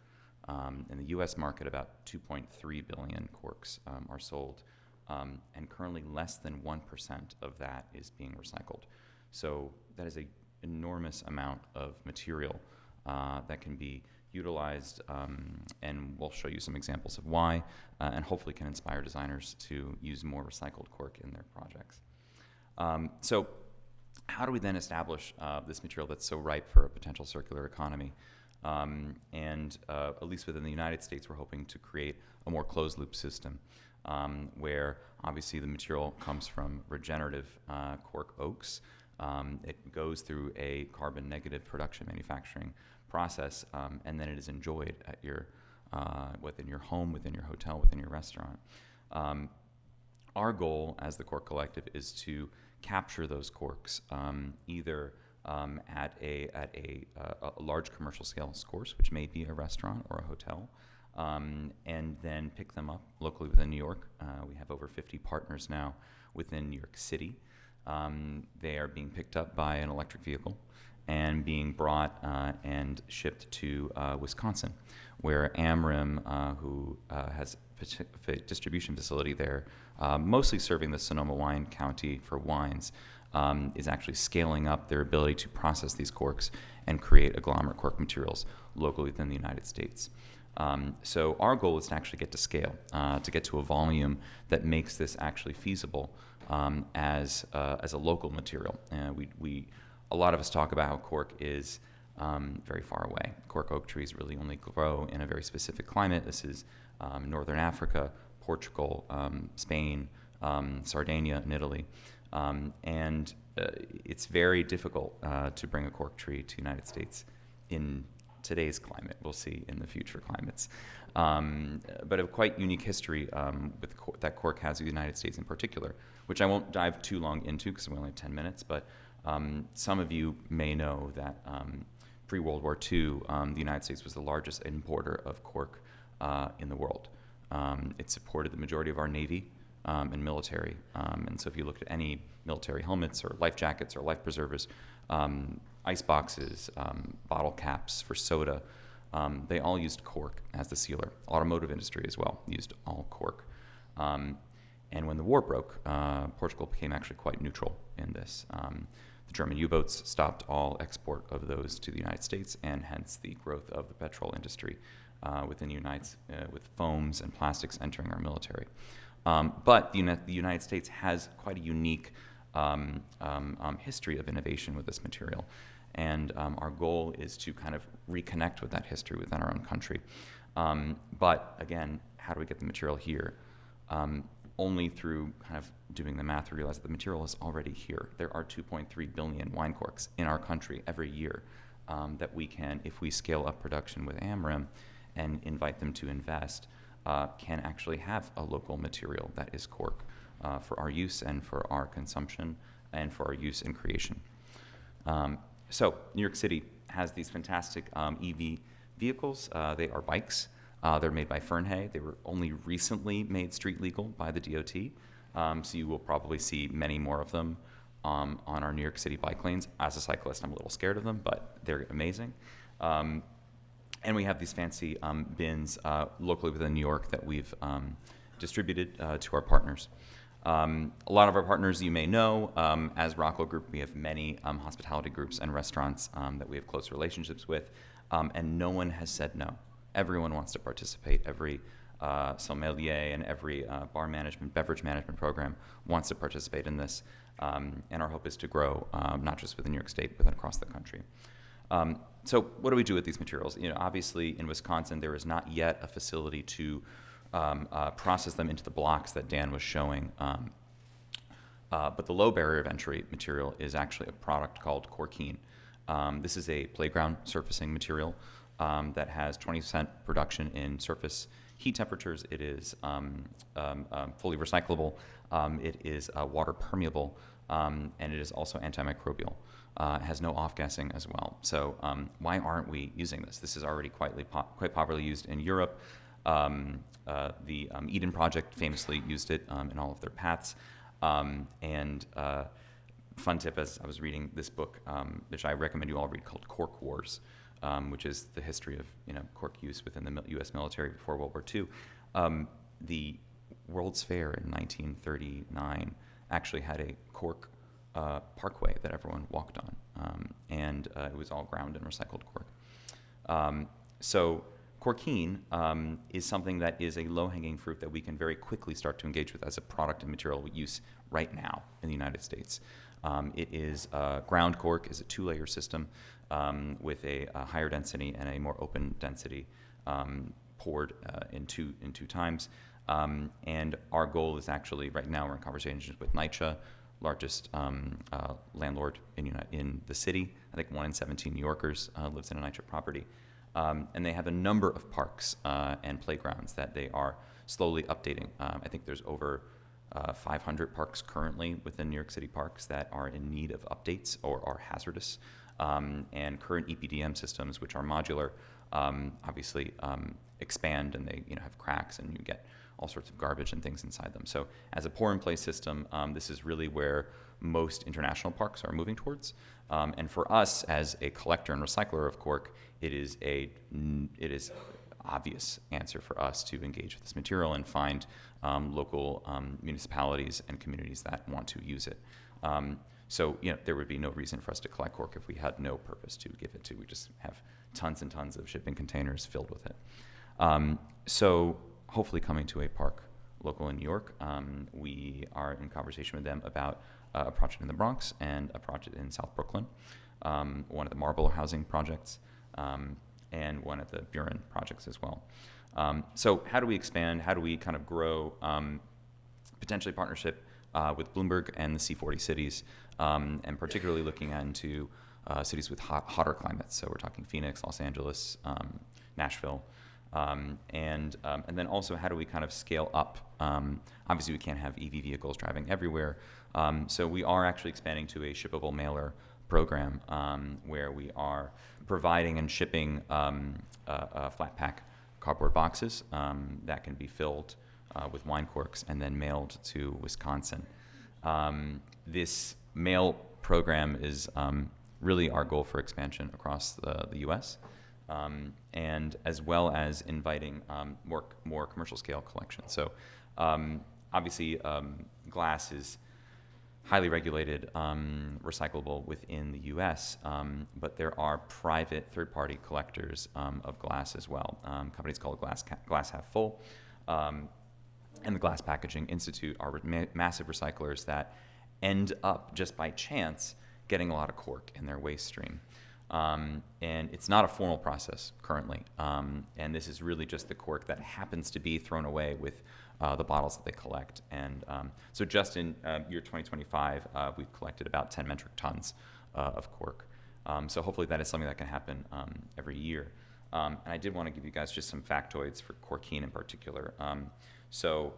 Speaker 4: In the U.S. market, about 2.3 billion corks are sold, and currently less than 1% of that is being recycled. So that is an enormous amount of material that can be utilized, and we'll show you some examples of why, and hopefully can inspire designers to use more recycled cork in their projects. So how do we then establish this material that's so ripe for a potential circular economy? And at least within the United States, we're hoping to create a more closed-loop system where obviously the material comes from regenerative cork oaks. It goes through a carbon-negative production manufacturing process, and then it is enjoyed at within your home, within your hotel, within your restaurant. Our goal as the Cork Collective is to capture those corks either at a large commercial scale source, which may be a restaurant or a hotel, and then pick them up locally within New York. We have over 50 partners now within New York City. They are being picked up by an electric vehicle and being brought and shipped to Wisconsin, where Amrim, who has a distribution facility there, mostly serving the Sonoma Wine County for wines, is actually scaling up their ability to process these corks and create agglomerate cork materials locally within the United States. So our goal is to actually get to scale, to get to a volume that makes this actually feasible as a local material. A lot of us talk about how cork is very far away. Cork oak trees really only grow in a very specific climate. This is Northern Africa, Portugal, Spain, Sardinia, and Italy. And it's very difficult to bring a cork tree to the United States in today's climate. We'll see in the future climates. But a quite unique history that cork has with the United States in particular, which I won't dive too long into because we only have 10 minutes, but some of you may know that pre-World War II, the United States was the largest importer of cork in the world. It supported the majority of our Navy and military. And so if you looked at any military helmets or life jackets or life preservers, ice boxes, bottle caps for soda, they all used cork as the sealer. Automotive industry as well used all cork. And when the war broke, Portugal became actually quite neutral in this. The German U-boats stopped all export of those to the United States, and hence the growth of the petrol industry within the with foams and plastics entering our military. But the United States has quite a unique history of innovation with this material. And our goal is to kind of reconnect with that history within our own country. But again, how do we get the material here? Only through kind of doing the math to realize that the material is already here. There are 2.3 billion wine corks in our country every year that we can, if we scale up production with AMRIM and invite them to invest, can actually have a local material that is cork for our use and for our consumption and for our use in creation. So New York City has these fantastic EV vehicles. They are bikes. They're made by Fernhay. They were only recently made street legal by the DOT. So you will probably see many more of them on our New York City bike lanes. As a cyclist, I'm a little scared of them, but they're amazing. And we have these fancy bins locally within New York that we've distributed to our partners. A lot of our partners you may know. As Rockwell Group, we have many hospitality groups and restaurants that we have close relationships with, and no one has said no. Everyone wants to participate. Every sommelier and every bar management, beverage management program wants to participate in this. And our hope is to grow, not just within New York State, but across the country. So what do we do with these materials? Obviously in Wisconsin, there is not yet a facility to process them into the blocks that Dan was showing. But the low barrier of entry material is actually a product called Corkine. This is a playground surfacing material that has 20% production in surface heat temperatures. It is fully recyclable. It is water permeable, and it is also antimicrobial. It has no off-gassing as well. So why aren't we using this? This is already quite popularly used in Europe. The Eden Project famously used it in all of their paths. And fun tip, as I was reading this book, which I recommend you all read, called Cork Wars, which is the history of cork use within the U.S. military before World War II. The World's Fair in 1939 actually had a cork parkway that everyone walked on, and it was all ground and recycled cork. So Corkine is something that is a low-hanging fruit that we can very quickly start to engage with as a product and material use right now in the United States. It is ground cork is a two-layer system with a higher density and a more open density poured in two times. And our goal is actually, right now we're in conversations with NYCHA, largest landlord in the city. I think 1 in 17 New Yorkers lives in a NYCHA property. And they have a number of parks and playgrounds that they are slowly updating. I think there's over 500 parks currently within New York City parks that are in need of updates or are hazardous. And current EPDM systems, which are modular, obviously expand, and they have cracks, and you get all sorts of garbage and things inside them. So as a pour-in-place system, this is really where most international parks are moving towards. And for us, as a collector and recycler of cork, it is obvious answer for us to engage with this material and find local municipalities and communities that want to use it. So there would be no reason for us to collect cork if we had no purpose to give it to. We just have tons and tons of shipping containers filled with it. So hopefully coming to a park local in New York, we are in conversation with them about a project in the Bronx and a project in South Brooklyn, one of the Marble housing projects, and one of the Buren projects as well. So how do we expand? How do we kind of grow potentially partnership with Bloomberg and the C40 cities, and particularly looking into cities with hotter climates. So we're talking Phoenix, Los Angeles, Nashville, and then also how do we kind of scale up? Obviously, we can't have EV vehicles driving everywhere, so we are actually expanding to a shippable mailer program where we are providing and shipping flat pack cardboard boxes that can be filled with wine corks and then mailed to Wisconsin. This mail program is really our goal for expansion across the U.S. And as well as inviting more commercial scale collection. So obviously glass is highly regulated, recyclable within the U.S., but there are private third-party collectors of glass as well. Companies called Glass Half Full and the Glass Packaging Institute are massive recyclers that end up just by chance getting a lot of cork in their waste stream. And it's not a formal process currently. And this is really just the cork that happens to be thrown away with the bottles that they collect. And so just in year 2025, we've collected about 10 metric tons of cork. So hopefully that is something that can happen every year. And I did want to give you guys just some factoids for Corkine in particular. So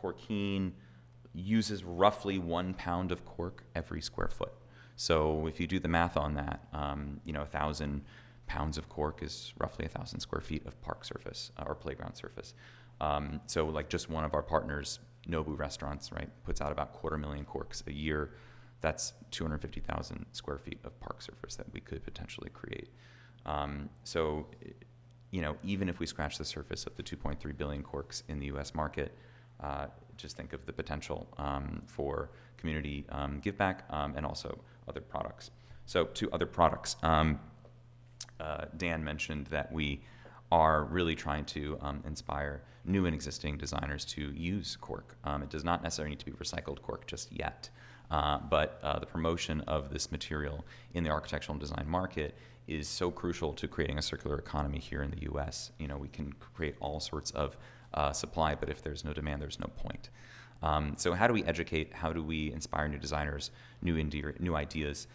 Speaker 4: Corkine uses roughly 1 pound of cork every square foot. So if you do the math on that, 1,000 pounds of cork is roughly 1,000 square feet of park surface or playground surface. So like just one of our partners, Nobu Restaurants, right, puts out about 250,000 corks a year. That's 250,000 square feet of park surface that we could potentially create. So, even if we scratch the surface of the 2.3 billion corks in the U.S. market, just think of the potential for community give back and also other products. So to other products, Dan mentioned that we are really trying to inspire new and existing designers to use cork. It does not necessarily need to be recycled cork just yet, but the promotion of this material in the architectural and design market is so crucial to creating a circular economy here in the U.S. We can create all sorts of supply, but if there's no demand, there's no point. So how do we educate? How do we inspire new designers, new ideas?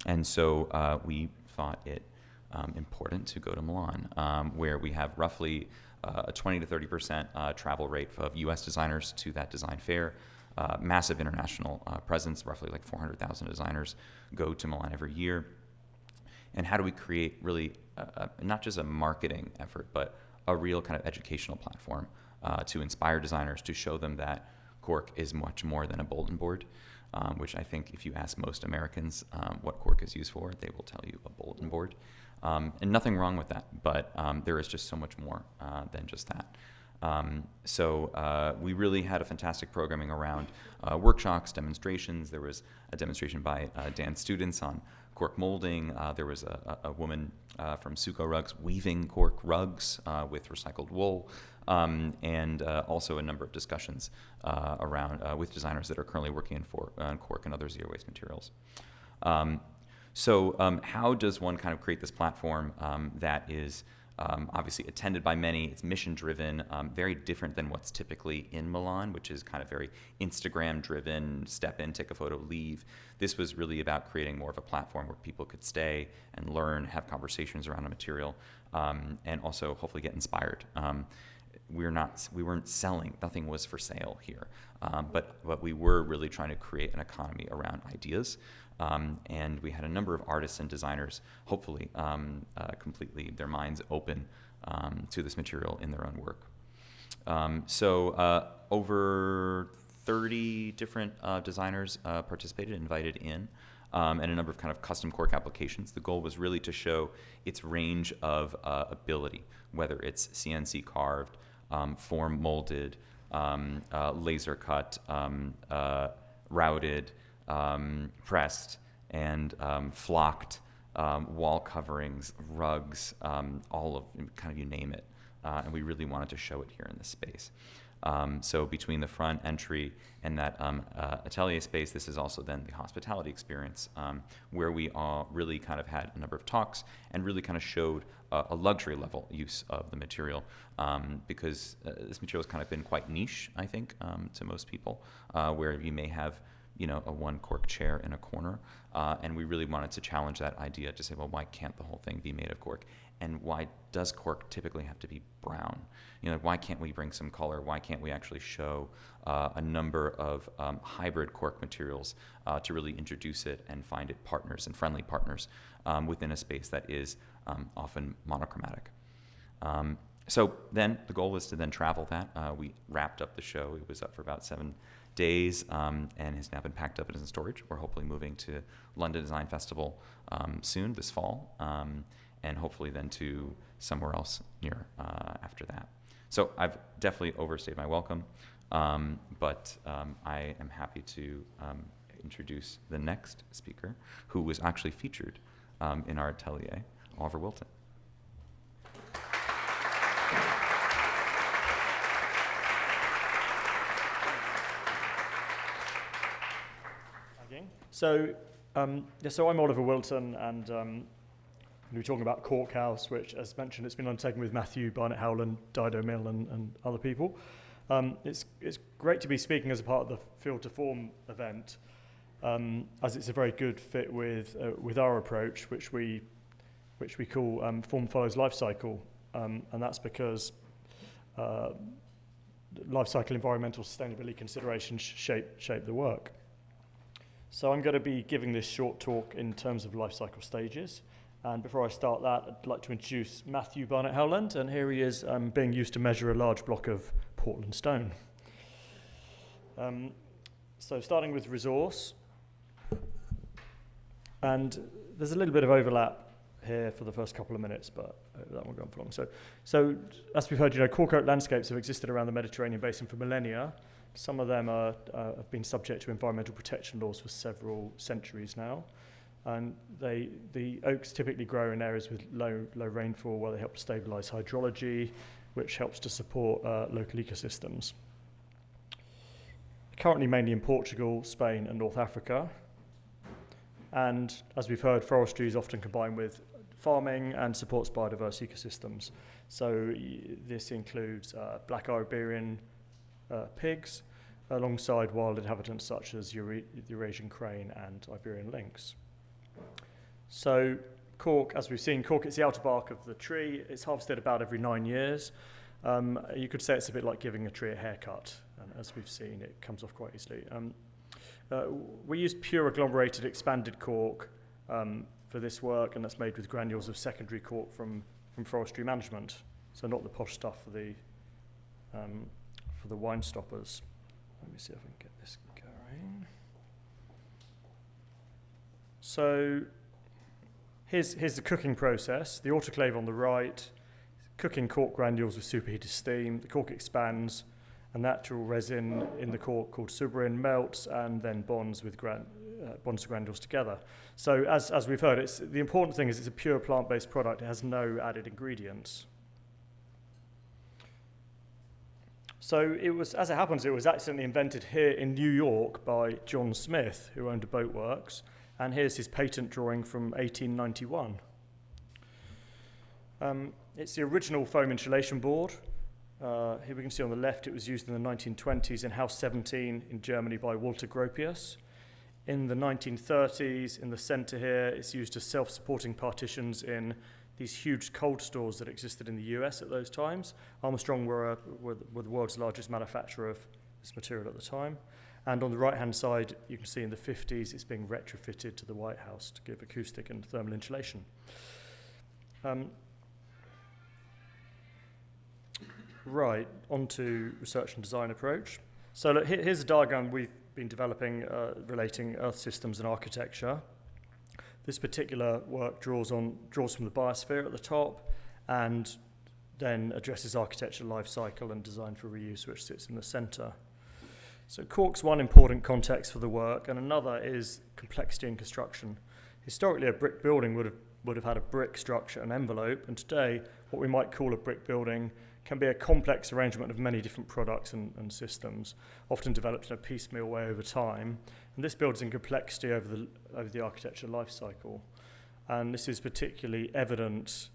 Speaker 4: And so we thought it important to go to Milan, where we have roughly a 20 to 30% travel rate of U.S. designers to that design fair. Massive international presence, roughly like 400,000 designers go to Milan every year. And how do we create really not just a marketing effort, but a real kind of educational platform to inspire designers, to show them that cork is much more than a bulletin board, which I think if you ask most Americans what cork is used for, they will tell you a bulletin board. And nothing wrong with that, but there is just so much more than just that. So we really had a fantastic programming around workshops, demonstrations. There was a demonstration by Dan's students on cork molding. There was a woman from Suco Rugs weaving cork rugs with recycled wool, and also a number of discussions around with designers that are currently working on cork and other zero waste materials. So how does one kind of create this platform that is obviously attended by many? It's mission-driven, very different than what's typically in Milan, which is kind of very Instagram-driven, step in, take a photo, leave. This was really about creating more of a platform where people could stay and learn, have conversations around a material, and also hopefully get inspired. We weren't selling, nothing was for sale here, but we were really trying to create an economy around ideas. And we had a number of artists and designers, hopefully completely their minds open to this material in their own work. So over 30 different designers participated, invited in, and a number of kind of custom cork applications. The goal was really to show its range of ability, whether it's CNC carved, form molded, laser cut, routed, pressed, and flocked, wall coverings, rugs, all of kind of you name it. And we really wanted to show it here in this space. So between the front entry and that atelier space, this is also then the hospitality experience, where we all really kind of had a number of talks and really kind of showed a luxury level use of the material, because this material has kind of been quite niche, I think, to most people, where you may have a one cork chair in a corner. And we really wanted to challenge that idea to say, well, why can't the whole thing be made of cork? And why does cork typically have to be brown? Why can't we bring some color? Why can't we actually show a number of hybrid cork materials to really introduce it and find it partners and friendly partners within a space that is often monochromatic? So then the goal was to then travel that. We wrapped up the show. It was up for about 7 days and has now been packed up and is in storage. We're hopefully moving to London Design Festival soon, this fall, and hopefully then to somewhere else near after that. So I've definitely overstayed my welcome, but I am happy to introduce the next speaker, who was actually featured in our atelier, Oliver Wilton.
Speaker 5: So I'm Oliver Wilton, and we're talking about Cork House, which, as mentioned, it's been undertaken with Matthew Barnett Howland, Dido Mill, and other people. It's great to be speaking as a part of the Field to Form event, as it's a very good fit with our approach, which we call Form Follows Life Cycle, and that's because life cycle environmental sustainability considerations shape the work. So I'm going to be giving this short talk in terms of life cycle stages. And before I start that, I'd like to introduce Matthew Barnett Howland, and here he is being used to measure a large block of Portland stone. So starting with resource, and there's a little bit of overlap here for the first couple of minutes, but that won't go on for long. So as we've heard, cork oak landscapes have existed around the Mediterranean basin for millennia. Some of them have been subject to environmental protection laws for several centuries now. And the oaks typically grow in areas with low rainfall, where they help to stabilise hydrology, which helps to support local ecosystems. Currently mainly in Portugal, Spain and North Africa. And as we've heard, forestry is often combined with farming and supports biodiverse ecosystems. So this includes black Iberian pigs, alongside wild inhabitants such as the Eurasian crane and Iberian lynx. So cork, as we've seen, cork, it's the outer bark of the tree. It's harvested about every 9 years. You could say it's a bit like giving a tree a haircut, and as we've seen, it comes off quite easily. We use pure agglomerated expanded cork for this work, and that's made with granules of secondary cork from forestry management, so not the posh stuff for the wine stoppers. Let me see if I can get this going. So here's the cooking process. The autoclave on the right, cooking cork granules with superheated steam. The cork expands, a natural resin in the cork called suberin melts and then bonds the granules together. So as we've heard, the important thing is it's a pure plant-based product. It has no added ingredients. So as it happens, it was accidentally invented here in New York by John Smith, who owned a boatworks, and here's his patent drawing from 1891. It's the original foam insulation board. Here we can see on the left it was used in the 1920s in House 17 in Germany by Walter Gropius. In the 1930s, in the centre here, it's used as self-supporting partitions in these huge cold stores that existed in the US at those times. Armstrong were the world's largest manufacturer of this material at the time. And on the right-hand side, you can see in the 50s, it's being retrofitted to the White House to give acoustic and thermal insulation. Right, on to research and design approach. So look, here's a diagram we've been developing relating Earth systems and architecture. This particular work draws from the biosphere at the top and then addresses architecture life cycle and design for reuse, which sits in the centre. So cork's one important context for the work, and another is complexity in construction. Historically, a brick building would have had a brick structure and envelope, and today what we might call a brick building can be a complex arrangement of many different products and systems, often developed in a piecemeal way over time. And this builds in complexity over the architecture life cycle. And this is particularly evident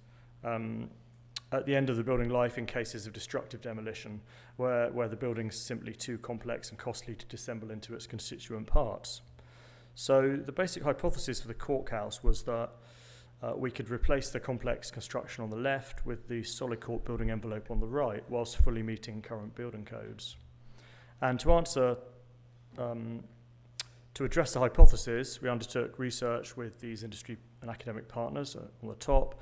Speaker 5: at the end of the building life in cases of destructive demolition, where the building's simply too complex and costly to disassemble into its constituent parts. So the basic hypothesis for the Cork house was that we could replace the complex construction on the left with the solid cork building envelope on the right, whilst fully meeting current building codes. And to address the hypothesis, we undertook research with these industry and academic partners on the top,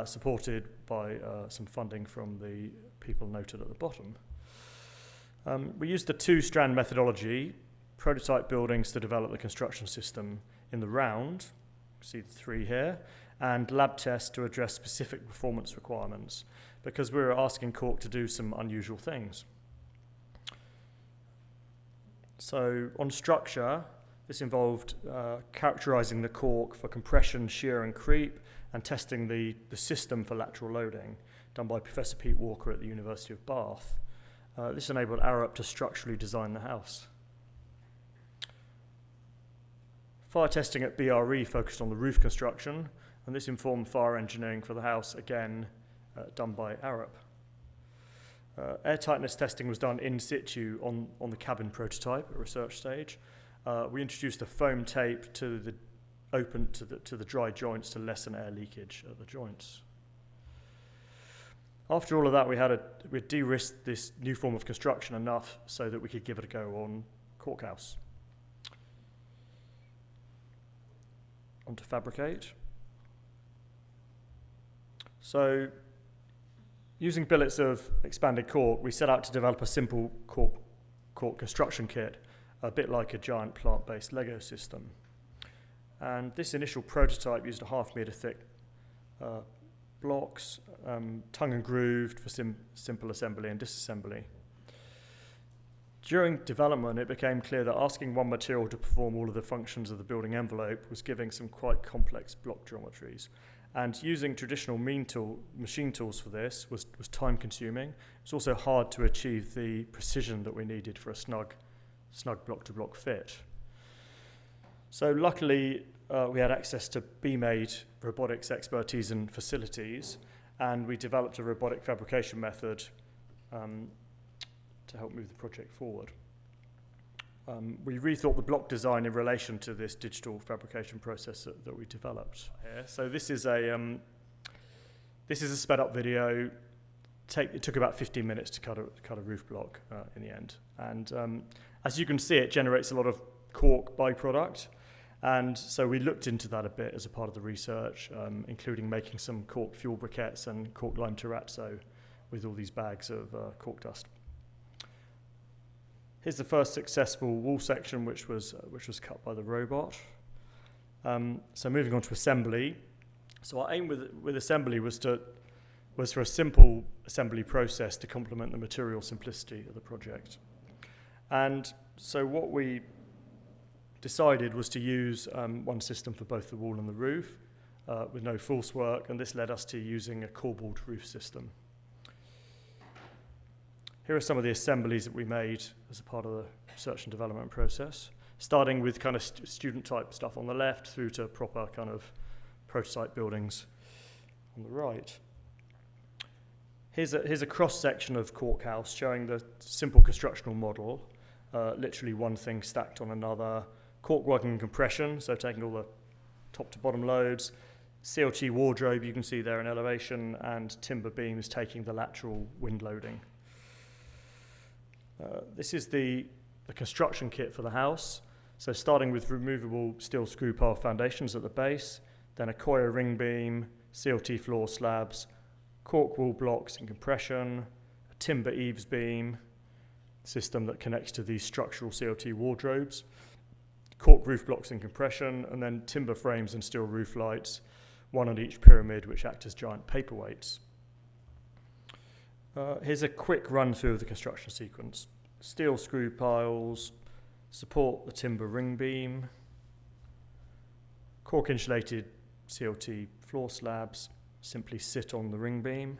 Speaker 5: supported by some funding from the people noted at the bottom. We used the two-strand methodology, prototype buildings to develop the construction system in the round, see the three here, and lab tests to address specific performance requirements, because we were asking Cork to do some unusual things. So on structure, this involved characterizing the cork for compression, shear and creep, and testing the system for lateral loading, done by Professor Pete Walker at the University of Bath. This enabled Arup to structurally design the house. Fire testing at BRE focused on the roof construction, and this informed fire engineering for the house, again done by Arup. Air tightness testing was done in situ on the cabin prototype at research stage. We introduced a foam tape to the dry joints to lessen air leakage at the joints. After all of that, we de-risked this new form of construction enough so that we could give it a go on Cork House. On to fabricate. So, using billets of expanded cork, we set out to develop a simple cork construction kit, a bit like a giant plant-based Lego system. And this initial prototype used a 1/2 metre thick blocks, tongue and grooved for simple assembly and disassembly. During development, it became clear that asking one material to perform all of the functions of the building envelope was giving some quite complex block geometries. And using traditional machine tools for this was time consuming. It was also hard to achieve the precision that we needed for a snug block-to-block fit. So luckily, we had access to B-made robotics expertise and facilities, and we developed a robotic fabrication method to help move the project forward. We rethought the block design in relation to this digital fabrication process that we developed here. So this is a sped-up video. It took about 15 minutes to cut a roof block in the end. And as you can see, it generates a lot of cork byproduct. And so we looked into that a bit as a part of the research, including making some cork fuel briquettes and cork lime terrazzo with all these bags of cork dust. Here's the first successful wall section, which was cut by the robot. So moving on to assembly. So our aim with assembly was for a simple assembly process to complement the material simplicity of the project. And so what we decided was to use one system for both the wall and the roof with no false work, and this led us to using a corbelled roof system. Here are some of the assemblies that we made as a part of the research and development process, starting with kind of student-type stuff on the left through to proper kind of prototype buildings on the right. Here's a cross-section of Cork House showing the simple constructional model, literally one thing stacked on another, cork working and compression, so taking all the top-to-bottom loads, CLT wardrobe you can see there in elevation, and timber beams taking the lateral wind loading. This is the construction kit for the house. So starting with removable steel screw pile foundations at the base, then a Koya ring beam, CLT floor slabs, cork wall blocks and compression, a timber eaves beam system that connects to these structural CLT wardrobes, cork roof blocks and compression, and then timber frames and steel roof lights, one on each pyramid, which act as giant paperweights. Here's a quick run through of the construction sequence. Steel screw piles support the timber ring beam. Cork insulated CLT floor slabs simply sit on the ring beam.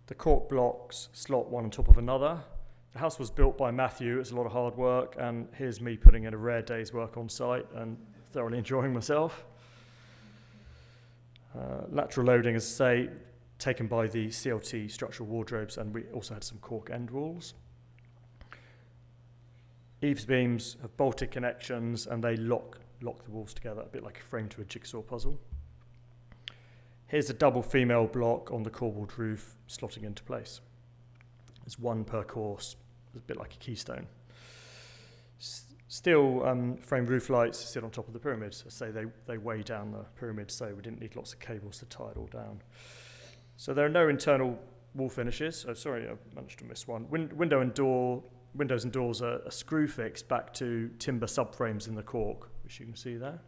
Speaker 5: The cork blocks slot one on top of another. The house was built by Matthew. It's a lot of hard work, and here's me putting in a rare day's work on site and thoroughly enjoying myself. Lateral loading, as I say, taken by the CLT structural wardrobes, and we also had some cork end walls. Eaves beams have bolted connections, and they lock the walls together, a bit like a frame to a jigsaw puzzle. Here's a double female block on the corbelled roof slotting into place. There's one per course, a bit like a keystone. Steel frame roof lights sit on top of the pyramid. So say they weigh down the pyramid, so we didn't need lots of cables to tie it all down. So there are no internal wall finishes. Oh, sorry, I managed to miss one. Windows and doors are screw fixed back to timber subframes in the cork, which you can see there.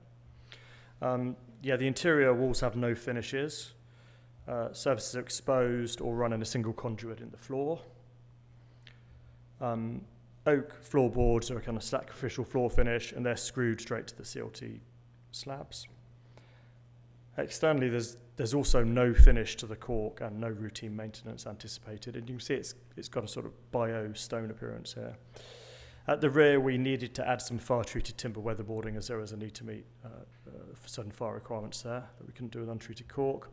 Speaker 5: The interior walls have no finishes. Surfaces are exposed or run in a single conduit in the floor. Oak floorboards are a kind of sacrificial floor finish, and they're screwed straight to the CLT slabs. Externally, there's also no finish to the cork and no routine maintenance anticipated, and you can see it's got a sort of bio stone appearance here. At the rear, we needed to add some fire-treated timber weatherboarding, as there was a need to meet certain fire requirements there that we couldn't do with untreated cork.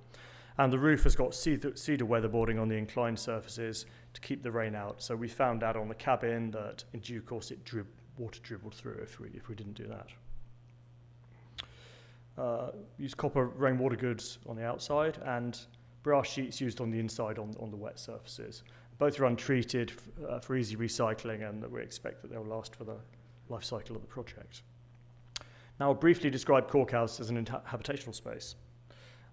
Speaker 5: And the roof has got cedar weatherboarding on the inclined surfaces to keep the rain out. So we found out on the cabin that in due course water dribbled through if we didn't do that. Use copper rainwater goods on the outside and brass sheets used on the inside on the wet surfaces. Both are untreated for easy recycling, and that we expect that they'll last for the life cycle of the project. Now I'll briefly describe Cork House as an habitational space.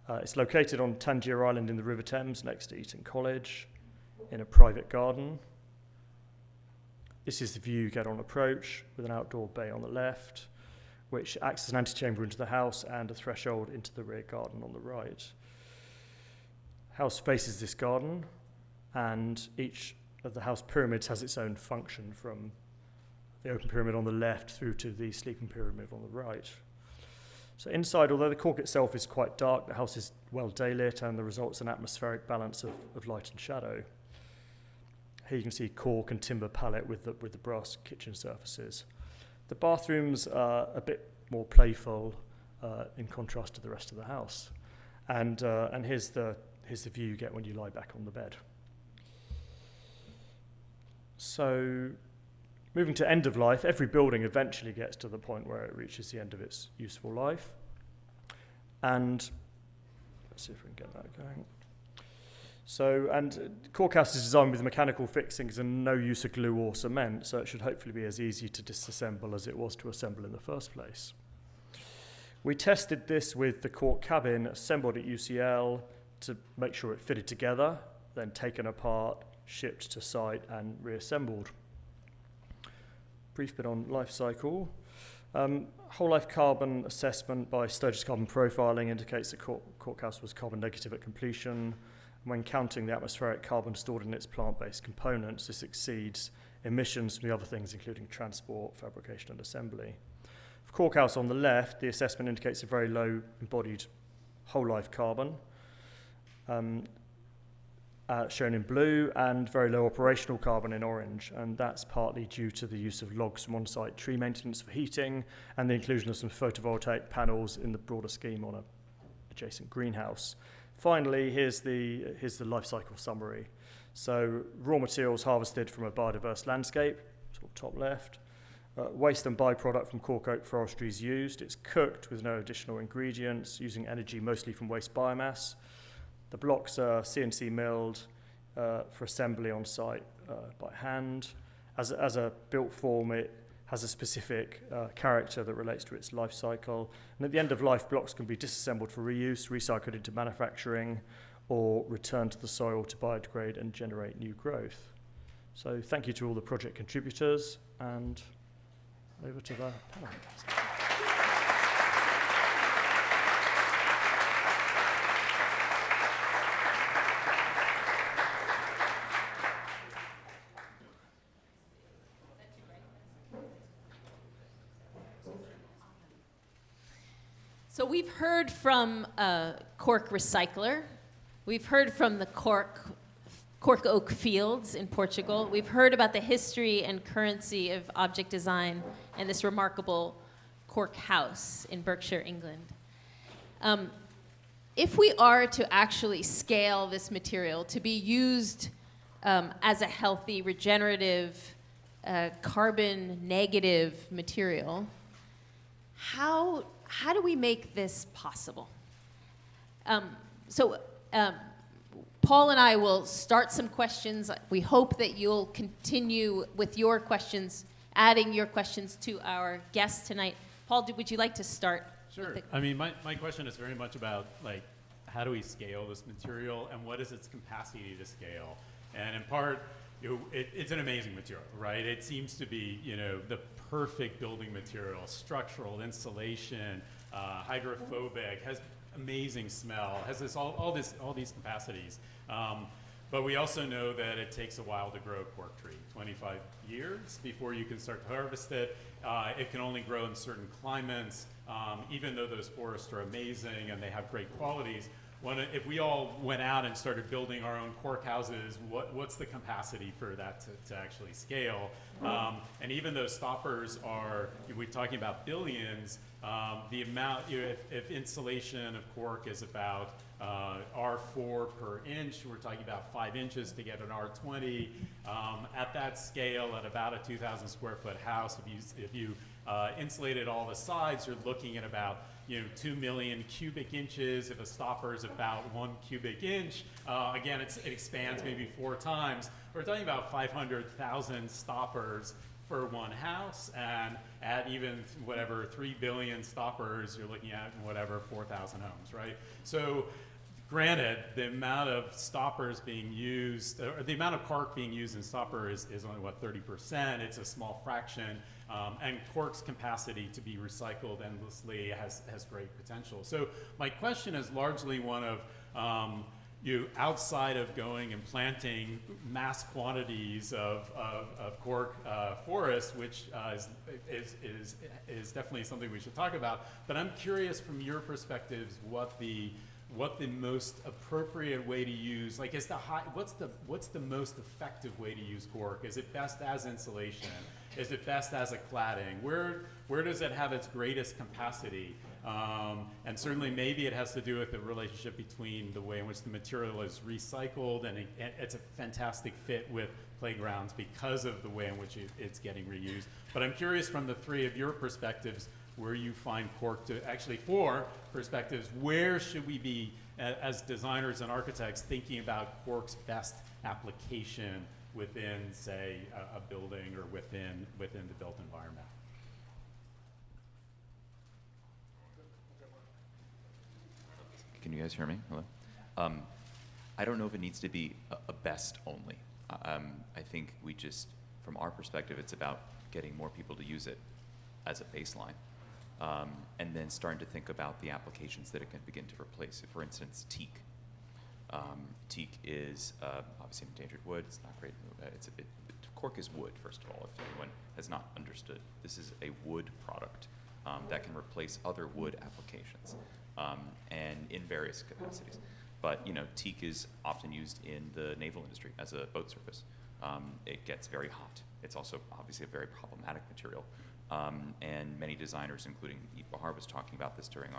Speaker 5: It's located on Tangier Island in the River Thames next to Eton College in a private garden. This is the view you get on approach, with an outdoor bay on the left, which acts as an antechamber into the house and a threshold into the rear garden on the right. House faces this garden, and each of the house pyramids has its own function, from the open pyramid on the left through to the sleeping pyramid on the right. So inside, although the cork itself is quite dark, the house is well daylit, and the result's an atmospheric balance of light and shadow. Here you can see cork and timber palette with the brass kitchen surfaces. The bathrooms are a bit more playful in contrast to the rest of the house. And here's the view you get when you lie back on the bed. So, moving to end of life, every building eventually gets to the point where it reaches the end of its useful life. And let's see if we can get that going. So, and Cork House is designed with mechanical fixings and no use of glue or cement, so it should hopefully be as easy to disassemble as it was to assemble in the first place. We tested this with the cork cabin assembled at UCL to make sure it fitted together, then taken apart, shipped to site and reassembled. Brief bit on life cycle. Whole life carbon assessment by Sturgis carbon profiling indicates that Cork House was carbon negative at completion. When counting the atmospheric carbon stored in its plant-based components, this exceeds emissions from the other things, including transport, fabrication and assembly. For Cork House on the left, the assessment indicates a very low embodied whole life carbon, shown in blue, and very low operational carbon in orange, and that's partly due to the use of logs from on-site tree maintenance for heating and the inclusion of some photovoltaic panels in the broader scheme on an adjacent greenhouse. Finally, here's the life cycle summary. So raw materials harvested from a biodiverse landscape, sort of top left. Waste and byproduct from cork oak forestry is used. It's cooked with no additional ingredients, using energy mostly from waste biomass. The blocks are CNC milled for assembly on site by hand. As a built form, it has a specific character that relates to its life cycle. And at the end of life, blocks can be disassembled for reuse, recycled into manufacturing, or returned to the soil to biodegrade and generate new growth. So thank you to all the project contributors, and over to the panel.
Speaker 1: So we've heard from a cork recycler. We've heard from the cork oak fields in Portugal. We've heard about the history and currency of object design and this remarkable cork house in Berkshire, England. if we are to actually scale this material to be used as a healthy, regenerative, carbon negative material, how do we make this possible? Paul and I will start some questions. We hope that you'll continue with your questions, adding your questions to our guests tonight. Paul, would you like to start?
Speaker 6: Sure. I mean, my question is very much about, like, how do we scale this material and what is its capacity to scale? And in part, it's an amazing material, right? It seems to be, the perfect building material, structural, insulation, hydrophobic, has amazing smell, has all these capacities. But we also know that it takes a while to grow a cork tree, 25 years before you can start to harvest it. It can only grow in certain climates, even though those forests are amazing and they have great qualities. If we all went out and started building our own cork houses, what's the capacity for that to actually scale? And even though stoppers we're talking about billions, the amount, if insulation of cork is about R4 per inch, we're talking about 5 inches to get an R20. At that scale, at about a 2,000 square foot house, if you insulated all the sides, you're looking at about 2 million cubic inches. If a stopper is about 1 cubic inch, again, it expands maybe 4 times. We're talking about 500,000 stoppers for one house, and at even 3 billion stoppers, you're looking at 4,000 homes, right? So granted, the amount of stoppers being used, or the amount of cork being used in stopper is only 30%. It's a small fraction, and cork's capacity to be recycled endlessly has great potential. So my question is largely one of outside of going and planting mass quantities of cork forest, which is definitely something we should talk about. But I'm curious from your perspectives what the most appropriate way to use, like, what's the most effective way to use cork? Is it best as insulation? Is it best as a cladding? Where does it have its greatest capacity? And certainly maybe it has to do with the relationship between the way in which the material is recycled, and it's a fantastic fit with playgrounds because of the way in which it's getting reused. But I'm curious from the three of your perspectives, where you find cork to actually, 4 perspectives, where should we be as designers and architects thinking about cork's best application within, say, a building or within the built environment?
Speaker 4: Can you guys hear me? Hello? I don't know if it needs to be a best only. I think we just, from our perspective, it's about getting more people to use it as a baseline. And then starting to think about the applications that it can begin to replace. For instance, teak. Teak is obviously an endangered wood. It's not great. Cork is wood, first of all, if anyone has not understood. This is a wood product that can replace other wood applications, and in various capacities. But teak is often used in the naval industry as a boat surface. It gets very hot. It's also obviously a very problematic material. And many designers, including Eve Bahar was talking about this during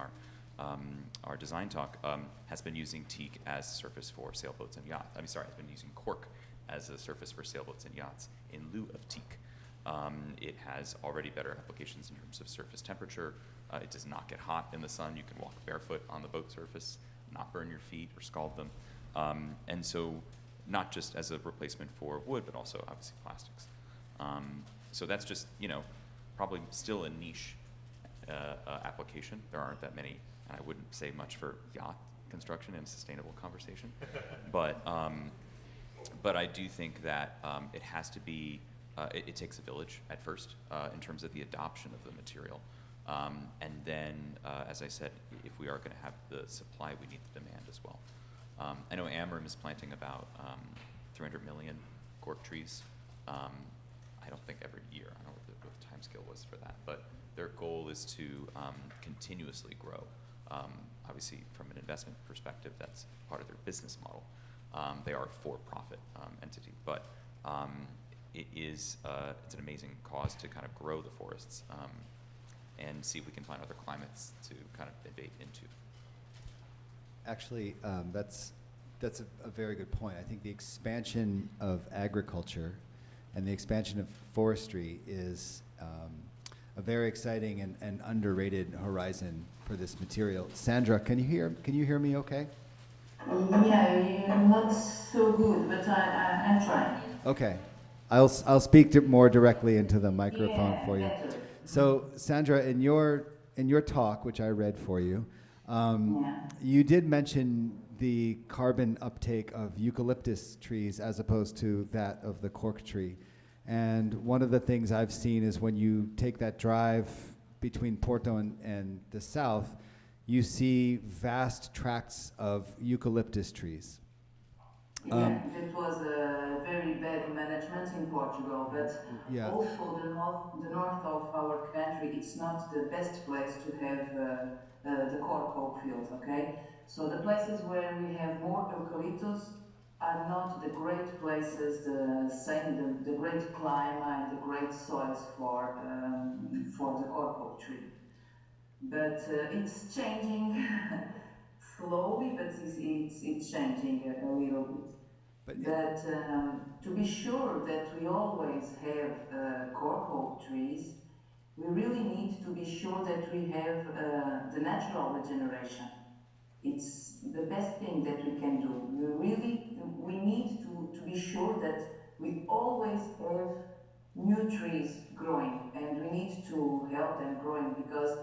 Speaker 4: our design talk, has been using teak as surface for sailboats and yachts. Has been using cork as a surface for sailboats and yachts in lieu of teak. It has already better applications in terms of surface temperature. It does not get hot in the sun. You can walk barefoot on the boat surface, not burn your feet or scald them. And so not just as a replacement for wood, but also obviously plastics. So that's just, probably still a niche application. There aren't that many, and I wouldn't say much for yacht construction and sustainable conversation. But I do think that it has to be, it takes a village at first in terms of the adoption of the material. And then, as I said, if we are going to have the supply, we need the demand as well. I know Ameren is planting about 300 million cork trees. I don't think every year. I don't know what the time scale was for that, but their goal is to continuously grow. Obviously, from an investment perspective, that's part of their business model. They are a for-profit entity, but it's an amazing cause to kind of grow the forests and see if we can find other climates to kind of invade into.
Speaker 2: Actually, that's a very good point. I think the expansion of agriculture and the expansion of forestry is a very exciting and underrated horizon for this material. Sandra, can you hear me okay?
Speaker 3: Yeah, you're not so good, but I'm trying.
Speaker 2: Okay. I'll speak more directly into the microphone
Speaker 3: Yeah,
Speaker 2: for you.
Speaker 3: better.
Speaker 2: So, Sandra, in your talk, which I read for you,
Speaker 3: Yeah.
Speaker 2: you did mention the carbon uptake of eucalyptus trees as opposed to that of the cork tree. And one of the things I've seen is when you take that drive between Porto and the south, you see vast tracts of eucalyptus trees.
Speaker 3: Yeah, that was a very bad management in Portugal, but
Speaker 2: Yeah.
Speaker 3: also the north of our country, it's not the best place to have the cork oak field, okay? So the places where we have more eucalyptus are not the great places, the great climate and the great soils for the cork oak tree. But it's changing slowly, but it's changing a little bit.
Speaker 2: But
Speaker 3: But to be sure that we always have cork oak trees, we really need to be sure that we have the natural regeneration. It's the best thing that we can do. We need to be sure that we always have new trees growing, and we need to help them growing, because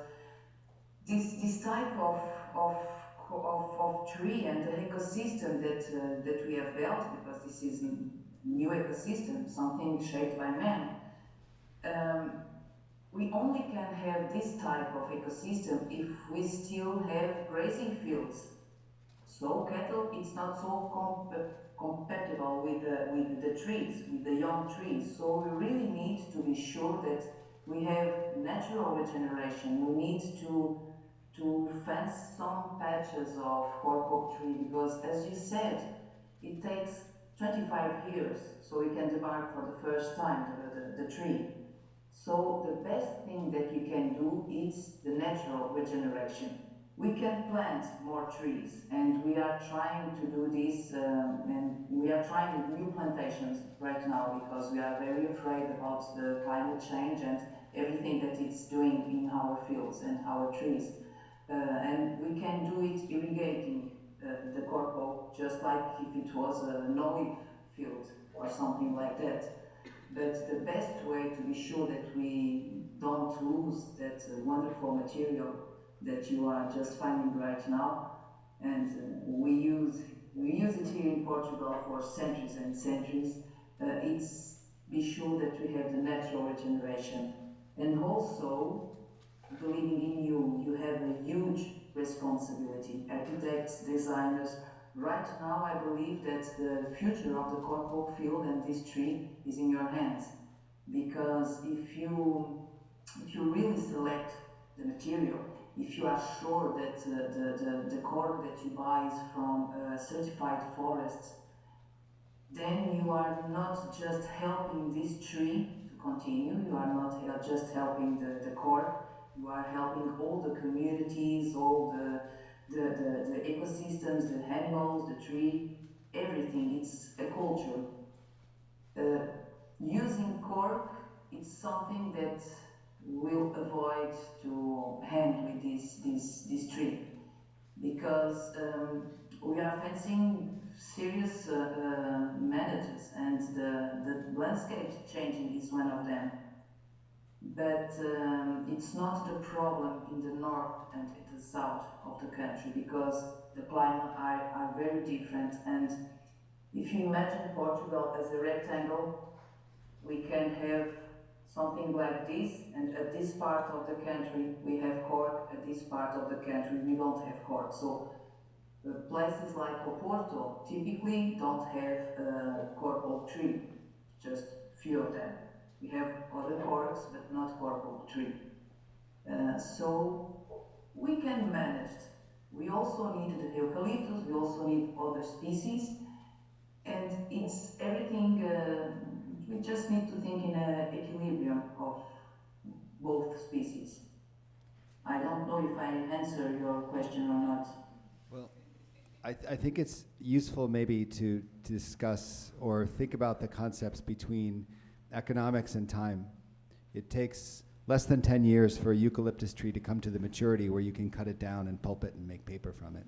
Speaker 3: this type of tree and the ecosystem that we have built, because this is new ecosystem, something shaped by man. Um, we only can have this type of ecosystem if we still have grazing fields. So cattle, it's not so compatible with the trees, with the young trees. So we really need to be sure that we have natural regeneration. We need to fence some patches of cork oak tree, because, as you said, it takes 25 years so we can debark for the first time the tree. So the best thing that we can do is the natural regeneration. We can plant more trees, and we are trying to do this, and we are trying with new plantations right now, because we are very afraid about the climate change and everything that it's doing in our fields and our trees. And we can do it irrigating the cork oak, just like if it was an olive field or something like that. But the best way to be sure that we don't lose that wonderful material that you are just finding right now, and we use it here in Portugal for centuries and centuries. It's be sure that we have the natural regeneration, and also believing in you. You have a huge responsibility. Architects, designers. Right now, I believe that the future of the cork oak field and this tree is in your hands, because if you really select the material, if you are sure that the cork that you buy is from certified forests, then you are not just helping this tree to continue, you are not just helping the cork, you are helping all the communities, all the ecosystems, the animals, the tree, everything. It's a culture. Uh, Using cork, it's something that will avoid to hand with this tree, because we are facing serious manages, and the landscape changing is one of them. But it's not the problem in the north and in the south of the country, because the climate are very different. And if you imagine Portugal as a rectangle, we can have something like this, and at this part of the country we have cork, at this part of the country we don't have cork. So places like Oporto typically don't have cork oak tree, just few of them. We have other corks, but not cork oak tree. So we can manage it. We also need the eucalyptus, we also need other species, and it's everything. We just need to think in a equilibrium of both species. I don't know if I answer your question or not.
Speaker 2: Well, I think it's useful maybe to discuss or think about the concepts between economics and time. It takes less than 10 years for a eucalyptus tree to come to the maturity where you can cut it down and pulp it and make paper from it.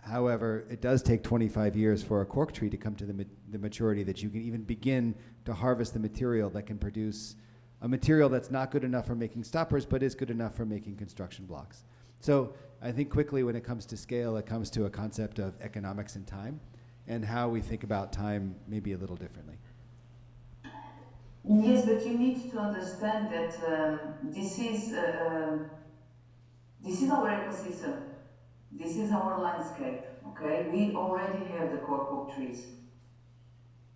Speaker 2: However, it does take 25 years for a cork tree to come to the maturity that you can even begin to harvest the material that can produce a material that's not good enough for making stoppers, but is good enough for making construction blocks. So I think quickly when it comes to scale, it comes to a concept of economics and time, and how we think about time maybe a little differently.
Speaker 3: Yes, but you need to understand that this is our ecosystem. This is our landscape, okay? We already have the cork oak trees.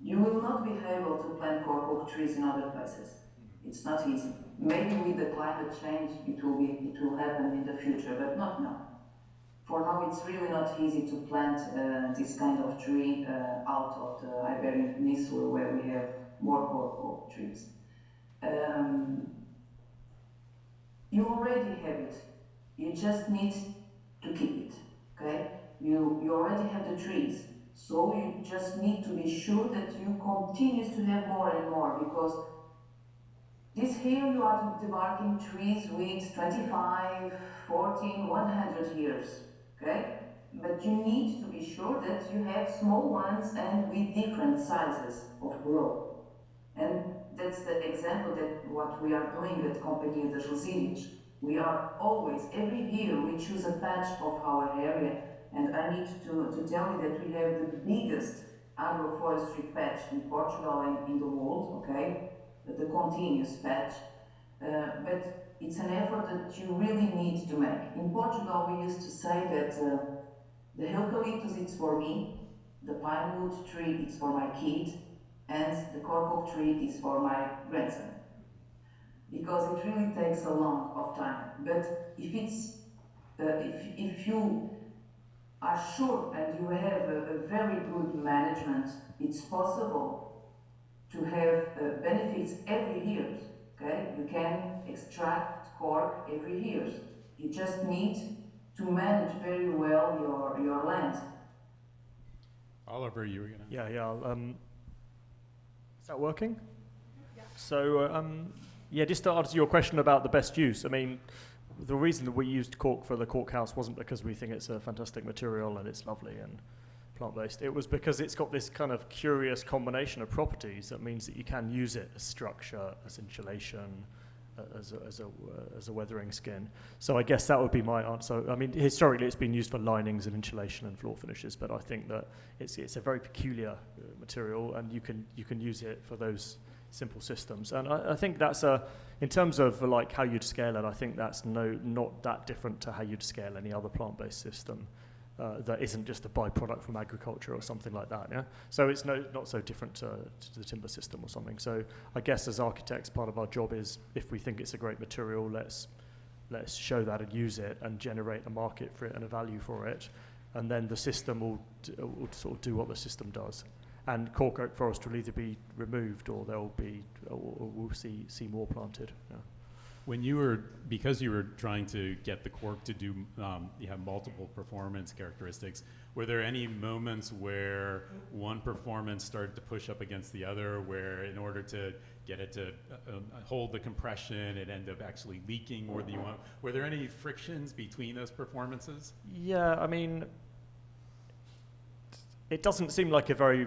Speaker 3: You will not be able to plant cork oak trees in other places. It's not easy. Maybe with the climate change it will happen in the future, but not now. For now, it's really not easy to plant this kind of tree out of the Iberian Peninsula where we have more cork oak trees. You already have it. You just need to keep it, okay? You already have the trees, so you just need to be sure that you continue to have more and more, because this here you are debarking trees with 25, 14, 100 years, okay? But you need to be sure that you have small ones and with different sizes of growth. And that's the example that what we are doing at Companhia das Resíduos. We are always, every year, we choose a patch of our area, and I need to tell you that we have the biggest agroforestry patch in Portugal and in the world, okay? The continuous patch. But it's an effort that you really need to make. In Portugal, we used to say that the eucalyptus is for me, the pine wood tree is for my kid, and the cork oak tree is for my grandson. Because it really takes a long of time. But if it's if you are sure and you have a very good management, it's possible to have benefits every year. Okay, you can extract cork every year. You just need to manage very well your land.
Speaker 6: Oliver, you were gonna.
Speaker 5: Yeah. Is that working? Yeah. So, just to answer your question about the best use, I mean, the reason that we used cork for the cork house wasn't because we think it's a fantastic material and it's lovely and plant-based. It was because it's got this kind of curious combination of properties that means that you can use it as structure, as insulation, as a weathering skin. So I guess that would be my answer. I mean, historically it's been used for linings and insulation and floor finishes, but I think that it's a very peculiar material, and you can use it for those simple systems. And I think that's in terms of like how you'd scale it, I think that's not that different to how you'd scale any other plant-based system that isn't just a byproduct from agriculture or something like that. Yeah. So it's not so different to the timber system or something. So I guess as architects, part of our job is, if we think it's a great material, let's show that and use it and generate a market for it and a value for it, and then the system will sort of do what the system does. And cork oak forest will either be removed or we'll see more planted. Yeah.
Speaker 6: Because you were trying to get the cork to do, you have multiple performance characteristics, were there any moments where one performance started to push up against the other, where in order to get it to hold the compression, it ended up actually leaking more than you want? Were there any frictions between those performances?
Speaker 5: Yeah, I mean, it doesn't seem like a very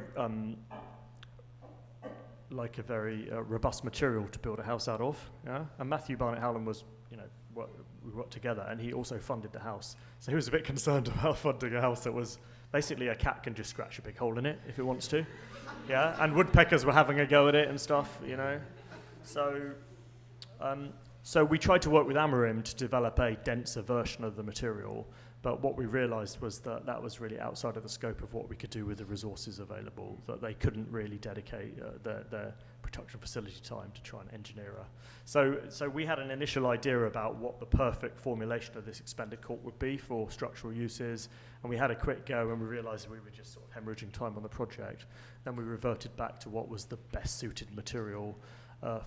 Speaker 5: robust material to build a house out of. Yeah, and Matthew Barnett Howland was, we worked together, and he also funded the house. So he was a bit concerned about funding a house that was basically a cat can just scratch a big hole in it if it wants to. Yeah, and woodpeckers were having a go at it and stuff, So we tried to work with Amarim to develop a denser version of the material. But what we realized was that was really outside of the scope of what we could do with the resources available, that they couldn't really dedicate their production facility time to try and engineer So we had an initial idea about what the perfect formulation of this expanded cork would be for structural uses, and we had a quick go and we realized we were just sort of hemorrhaging time on the project. Then we reverted back to what was the best suited material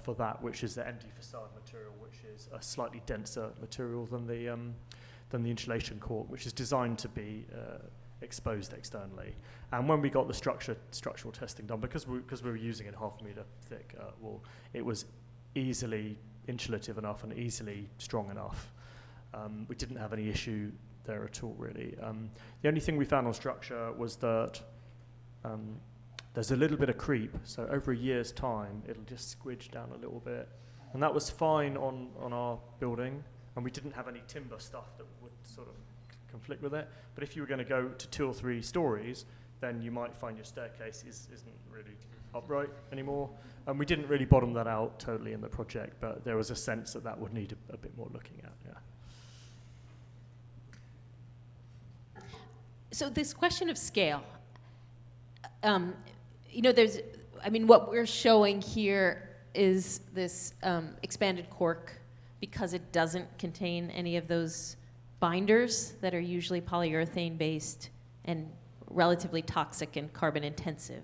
Speaker 5: for that, which is the anti-facade material, which is a slightly denser material than the insulation cork, which is designed to be exposed externally. And when we got the structural testing done, because we were using a 0.5 meter thick wall, it was easily insulative enough and easily strong enough. We didn't have any issue there at all, really. The only thing we found on structure was that there's a little bit of creep, so over a year's time, it'll just squidge down a little bit. And that was fine on our building, and we didn't have any timber stuff that would sort of conflict with it. But if you were going to go to 2 or 3 stories, then you might find your staircase isn't really upright anymore. And we didn't really bottom that out totally in the project, but there was a sense that would need a bit more looking at, yeah.
Speaker 1: So this question of scale, what we're showing here is this expanded cork because it doesn't contain any of those binders that are usually polyurethane based and relatively toxic and carbon intensive.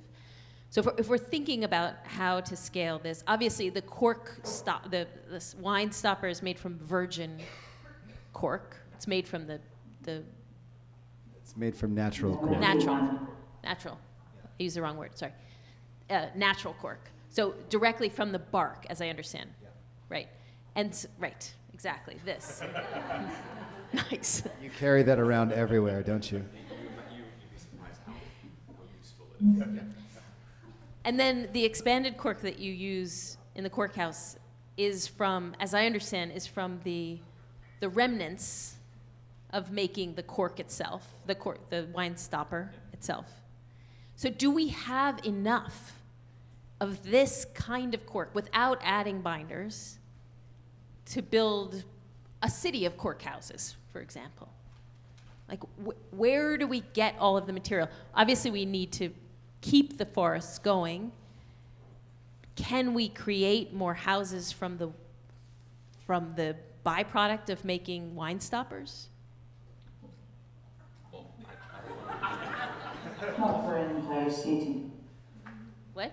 Speaker 1: So if we're thinking about how to scale this, obviously the cork this wine stopper is made from virgin cork. It's made from the
Speaker 2: It's made from natural cork.
Speaker 1: Natural. I used the wrong word, sorry. Natural cork. So directly from the bark, as I understand.
Speaker 2: Yeah.
Speaker 1: Right. And right, exactly, this. Nice.
Speaker 2: You carry that around everywhere, don't you?
Speaker 4: You'd be surprised how useful it is.
Speaker 1: And then the expanded cork that you use in the cork house is from, as I understand, is from the remnants of making the cork itself, the wine stopper itself. So do we have enough of this kind of cork without adding binders to build a city of cork houses, for example? Like, where do we get all of the material? Obviously, we need to keep the forests going. Can we create more houses from the byproduct of making wine stoppers?
Speaker 3: Not for an entire city.
Speaker 1: What?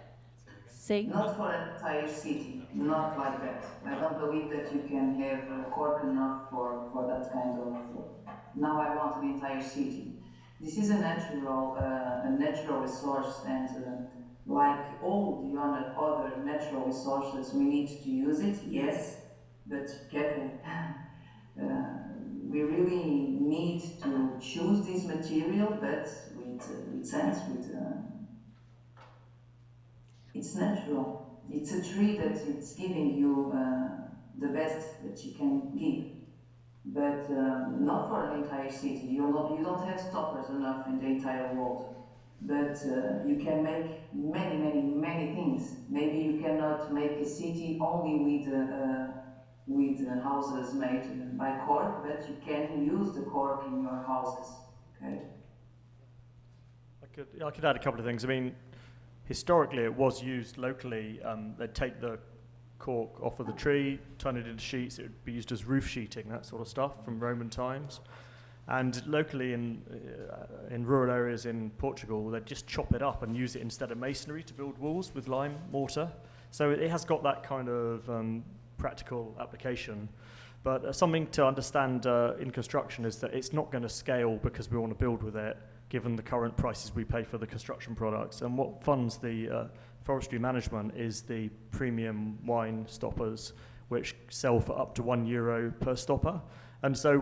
Speaker 1: Say?
Speaker 3: Not for an entire city. Not like that. I don't believe that you can have cork enough for that kind of. Now I want an entire city. This is a natural resource, and like all the other natural resources, we need to use it. Yes, but carefully. We really need to choose this material, but with sense. It's natural. It's a tree that it's giving you the best that you can give, but not for an entire city. You don't have stoppers enough in the entire world, but you can make many things. Maybe you cannot make a city only with houses made by cork, but you can use the cork in your houses. Okay.
Speaker 5: I could add a couple of things. I mean, historically, it was used locally. They'd take the cork off of the tree, turn it into sheets. It would be used as roof sheeting, that sort of stuff, from Roman times. And locally in rural areas in Portugal, they'd just chop it up and use it instead of masonry to build walls with lime mortar. So it has got that kind of practical application. But something to understand in construction is that it's not going to scale because we want to build with it, given the current prices we pay for the construction products. And what funds the forestry management is the premium wine stoppers, which sell for up to €1 per stopper. And so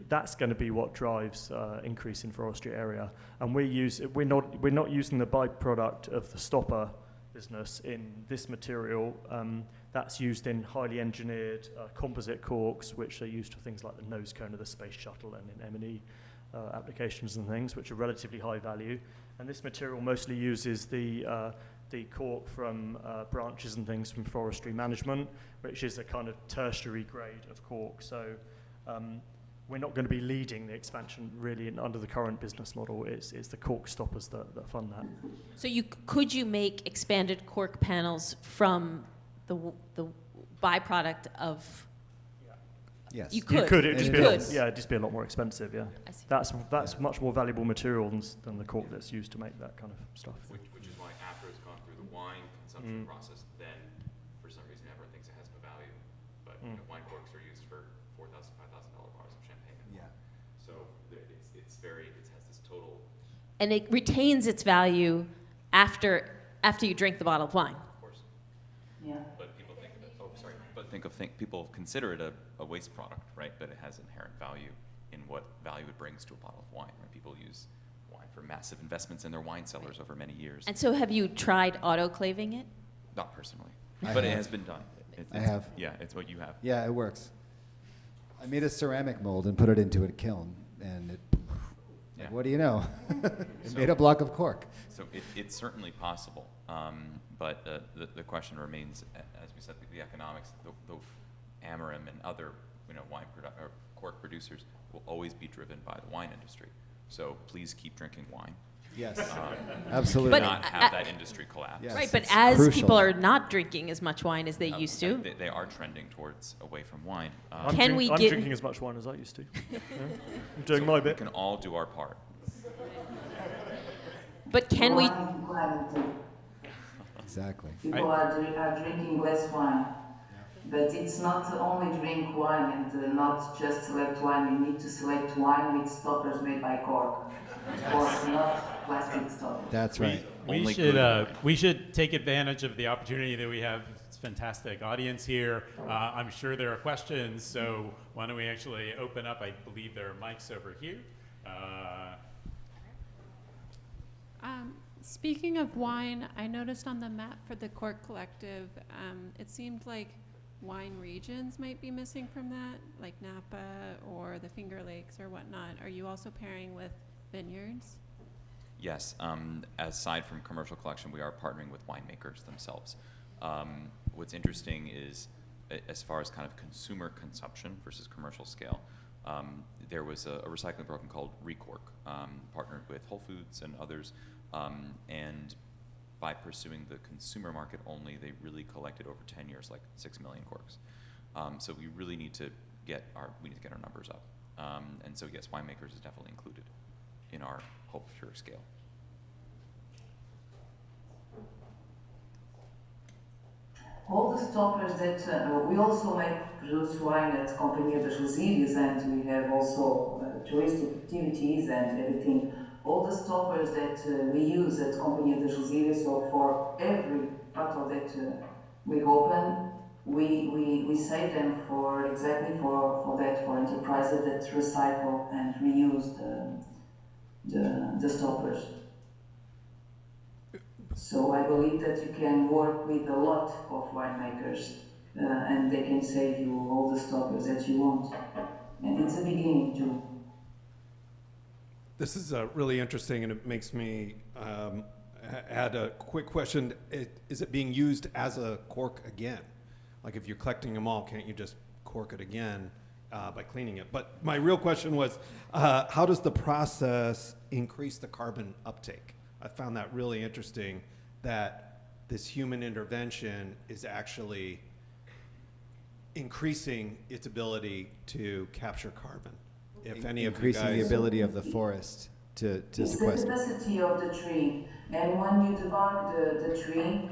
Speaker 5: that's going to be what drives increase in forestry area. And we're not using the byproduct of the stopper business in this material. That's used in highly engineered composite corks, which are used for things like the nose cone of the space shuttle and in M&E applications and things, which are relatively high value. And this material mostly uses the cork from branches and things from forestry management, which is a kind of tertiary grade of cork. So we're not going to be leading the expansion really under the current business model. It's the cork stoppers that fund that.
Speaker 1: So could you make expanded cork panels from the byproduct of?
Speaker 2: Yes.
Speaker 1: You could.
Speaker 5: It'd just be a lot more expensive. Yeah,
Speaker 1: I see.
Speaker 5: That's much more valuable material than the cork that's used to make that kind of stuff.
Speaker 4: Which is why after it's gone through the wine consumption process, then for some reason everyone thinks it has no value. But wine corks are used for $4,000, $5,000 bottles of champagne.
Speaker 2: Yeah.
Speaker 4: So it has this total.
Speaker 1: And it retains its value after you drink the bottle of wine.
Speaker 4: Of course.
Speaker 3: Yeah.
Speaker 4: But people think of it. Oh, sorry. But people consider it a waste product, right? But it has inherent value in what value it brings to a bottle of wine. Right? People use wine for massive investments in their wine cellars over many years.
Speaker 1: And so have you tried autoclaving it?
Speaker 4: Not personally,
Speaker 2: I
Speaker 4: but it
Speaker 2: have.
Speaker 4: has been done.
Speaker 2: I have.
Speaker 4: Yeah, it's what you have.
Speaker 2: Yeah, it works. I made a ceramic mold and put it into a kiln, and it,
Speaker 4: Yeah.
Speaker 2: like, what do you know? It
Speaker 4: So-
Speaker 2: made a block of cork.
Speaker 4: So it's certainly possible, but the question remains, as we said, the economics. The Amarim and other wine or cork producers will always be driven by the wine industry. So please keep drinking wine.
Speaker 2: Yes,
Speaker 4: Um,
Speaker 2: absolutely.
Speaker 1: But-
Speaker 4: not have that industry collapse.
Speaker 2: Yes,
Speaker 1: Right, but
Speaker 2: it's
Speaker 1: as
Speaker 2: crucial.
Speaker 1: people are not drinking as much wine as they used to,
Speaker 4: They are trending towards away from wine.
Speaker 1: Can we
Speaker 5: I'm
Speaker 1: get-
Speaker 5: drinking as much wine as I used to. Yeah. I'm doing my
Speaker 4: We
Speaker 5: bit.
Speaker 4: can all do our part.
Speaker 1: but can we,
Speaker 2: Exactly.
Speaker 3: People are drinking less wine, but it's not only drink wine and not just select wine. You need to select wine with stoppers made by cork, or not plastic stoppers.
Speaker 2: That's right.
Speaker 4: Only good
Speaker 6: We should take advantage of the opportunity that we have. It's a fantastic audience here. I'm sure there are questions, so why don't we actually open up? I believe there are mics over here.
Speaker 7: Speaking of wine, I noticed on the map for the Cork Collective, it seemed like wine regions might be missing from that, like Napa or the Finger Lakes or whatnot. Are you also pairing with vineyards?
Speaker 4: Yes. Aside from commercial collection, we are partnering with winemakers themselves. What's interesting is, as far as kind of consumer consumption versus commercial scale, there was a recycling program called Recork, partnered with Whole Foods and others, and by pursuing the consumer market only, they really collected over 10 years, like 6 million corks. So we really need to get our numbers up. And so yes, winemakers is definitely included in our Hope Pure scale.
Speaker 3: All the stoppers that we also produce wine at Companhia das Resíduos, and we have also touristic activities and everything. All the stoppers that we use at Companhia das Resíduos, so for every bottle that we open, we save them for exactly for enterprises that recycle and reuse the stoppers. So I believe that you can work with a lot of winemakers and they can save you all the stoppers that you want. And it's a beginning too.
Speaker 8: This is really interesting, and it makes me add a quick question. Is it being used as a cork again? Like if you're collecting them all, can't you just cork it again by cleaning it? But my real question was, how does the process increase the carbon uptake? I found that really interesting, that this human intervention is actually increasing its ability to capture carbon. If any of you
Speaker 2: Increasing the
Speaker 8: guys...
Speaker 2: ability of the forest to
Speaker 3: It's the
Speaker 2: sequester.
Speaker 3: capacity of the tree. And when you debark the tree,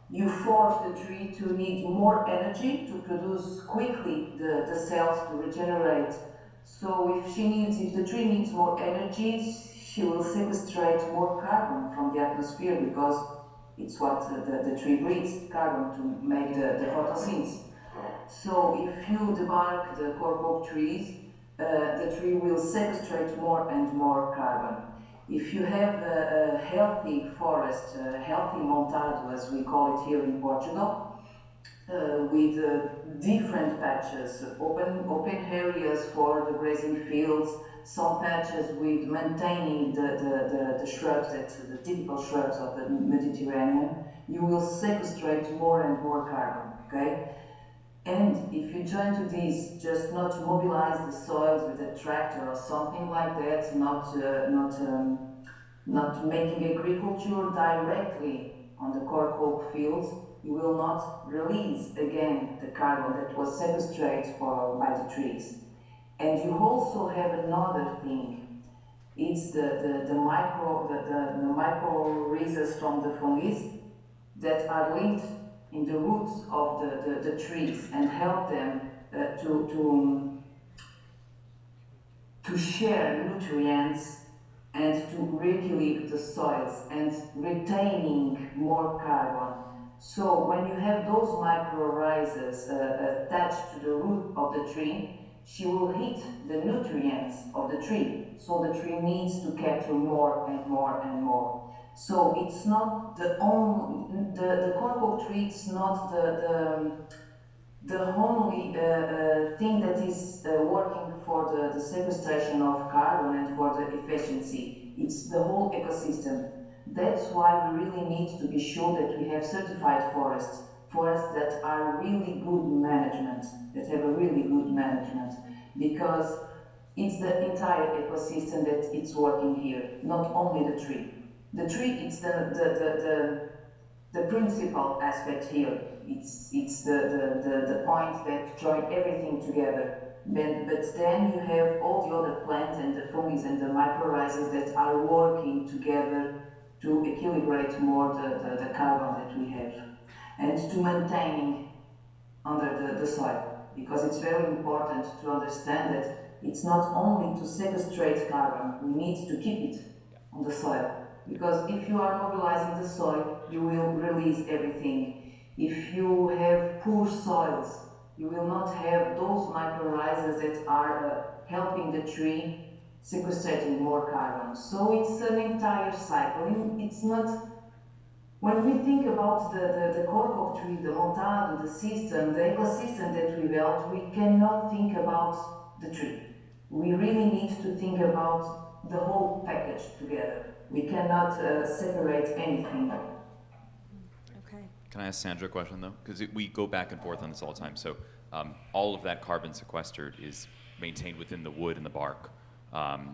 Speaker 3: you force the tree to need more energy to produce quickly the cells to regenerate. So if the tree needs more energy, she will sequestrate more carbon from the atmosphere, because it's what the tree breathes, carbon, to make the photosynthesis. So if you debark the cork oak trees, the tree will sequestrate more and more carbon. If you have a healthy forest, healthy montado, as we call it here in Portugal, with different patches, open areas for the grazing fields, some patches with maintaining the shrubs, the typical shrubs of the Mediterranean, you will sequestrate more and more carbon, okay? And if you join to this, just not mobilize the soils with a tractor or something like that, not making agriculture directly on the cork oak fields, you will not release again the carbon that was sequestrated by the trees. And you also have another thing. It's the mycorrhizas from the fungus that are linked in the roots of the trees and help them to share nutrients and to re-equilibrate the soils and retaining more carbon. So when you have those mycorrhizas attached to the root of the tree, she will hit the nutrients of the tree. So the tree needs to capture more and more and more. So it's not the only, the cork oak tree, it's not the only thing that is working for the sequestration of carbon and for the efficiency. It's the whole ecosystem. That's why we really need to be sure that we have certified forests that are really good management, that have a really good management, because it's the entire ecosystem that it's working here, not only the tree. The tree, it's the principal aspect here. It's the point that join everything together. But then you have all the other plants and the fungi and the mycorrhizas that are working together to equilibrate more the carbon that we have and to maintaining under the soil, because it's very important to understand that it's not only to sequestrate carbon, we need to keep it on the soil. Because if you are mobilizing the soil, you will release everything. If you have poor soils, you will not have those mycorrhizas that are helping the tree sequestrating more carbon. So it's an entire cycle. It's not, when we think about the cork oak tree, the montado, the system, the ecosystem that we built, we cannot think about the tree. We really need to think about the whole package together. We cannot separate anything.
Speaker 9: Okay.
Speaker 4: Can I ask Sandra a question, though? Because we go back and forth on this all the time. So all of that carbon sequestered is maintained within the wood and the bark.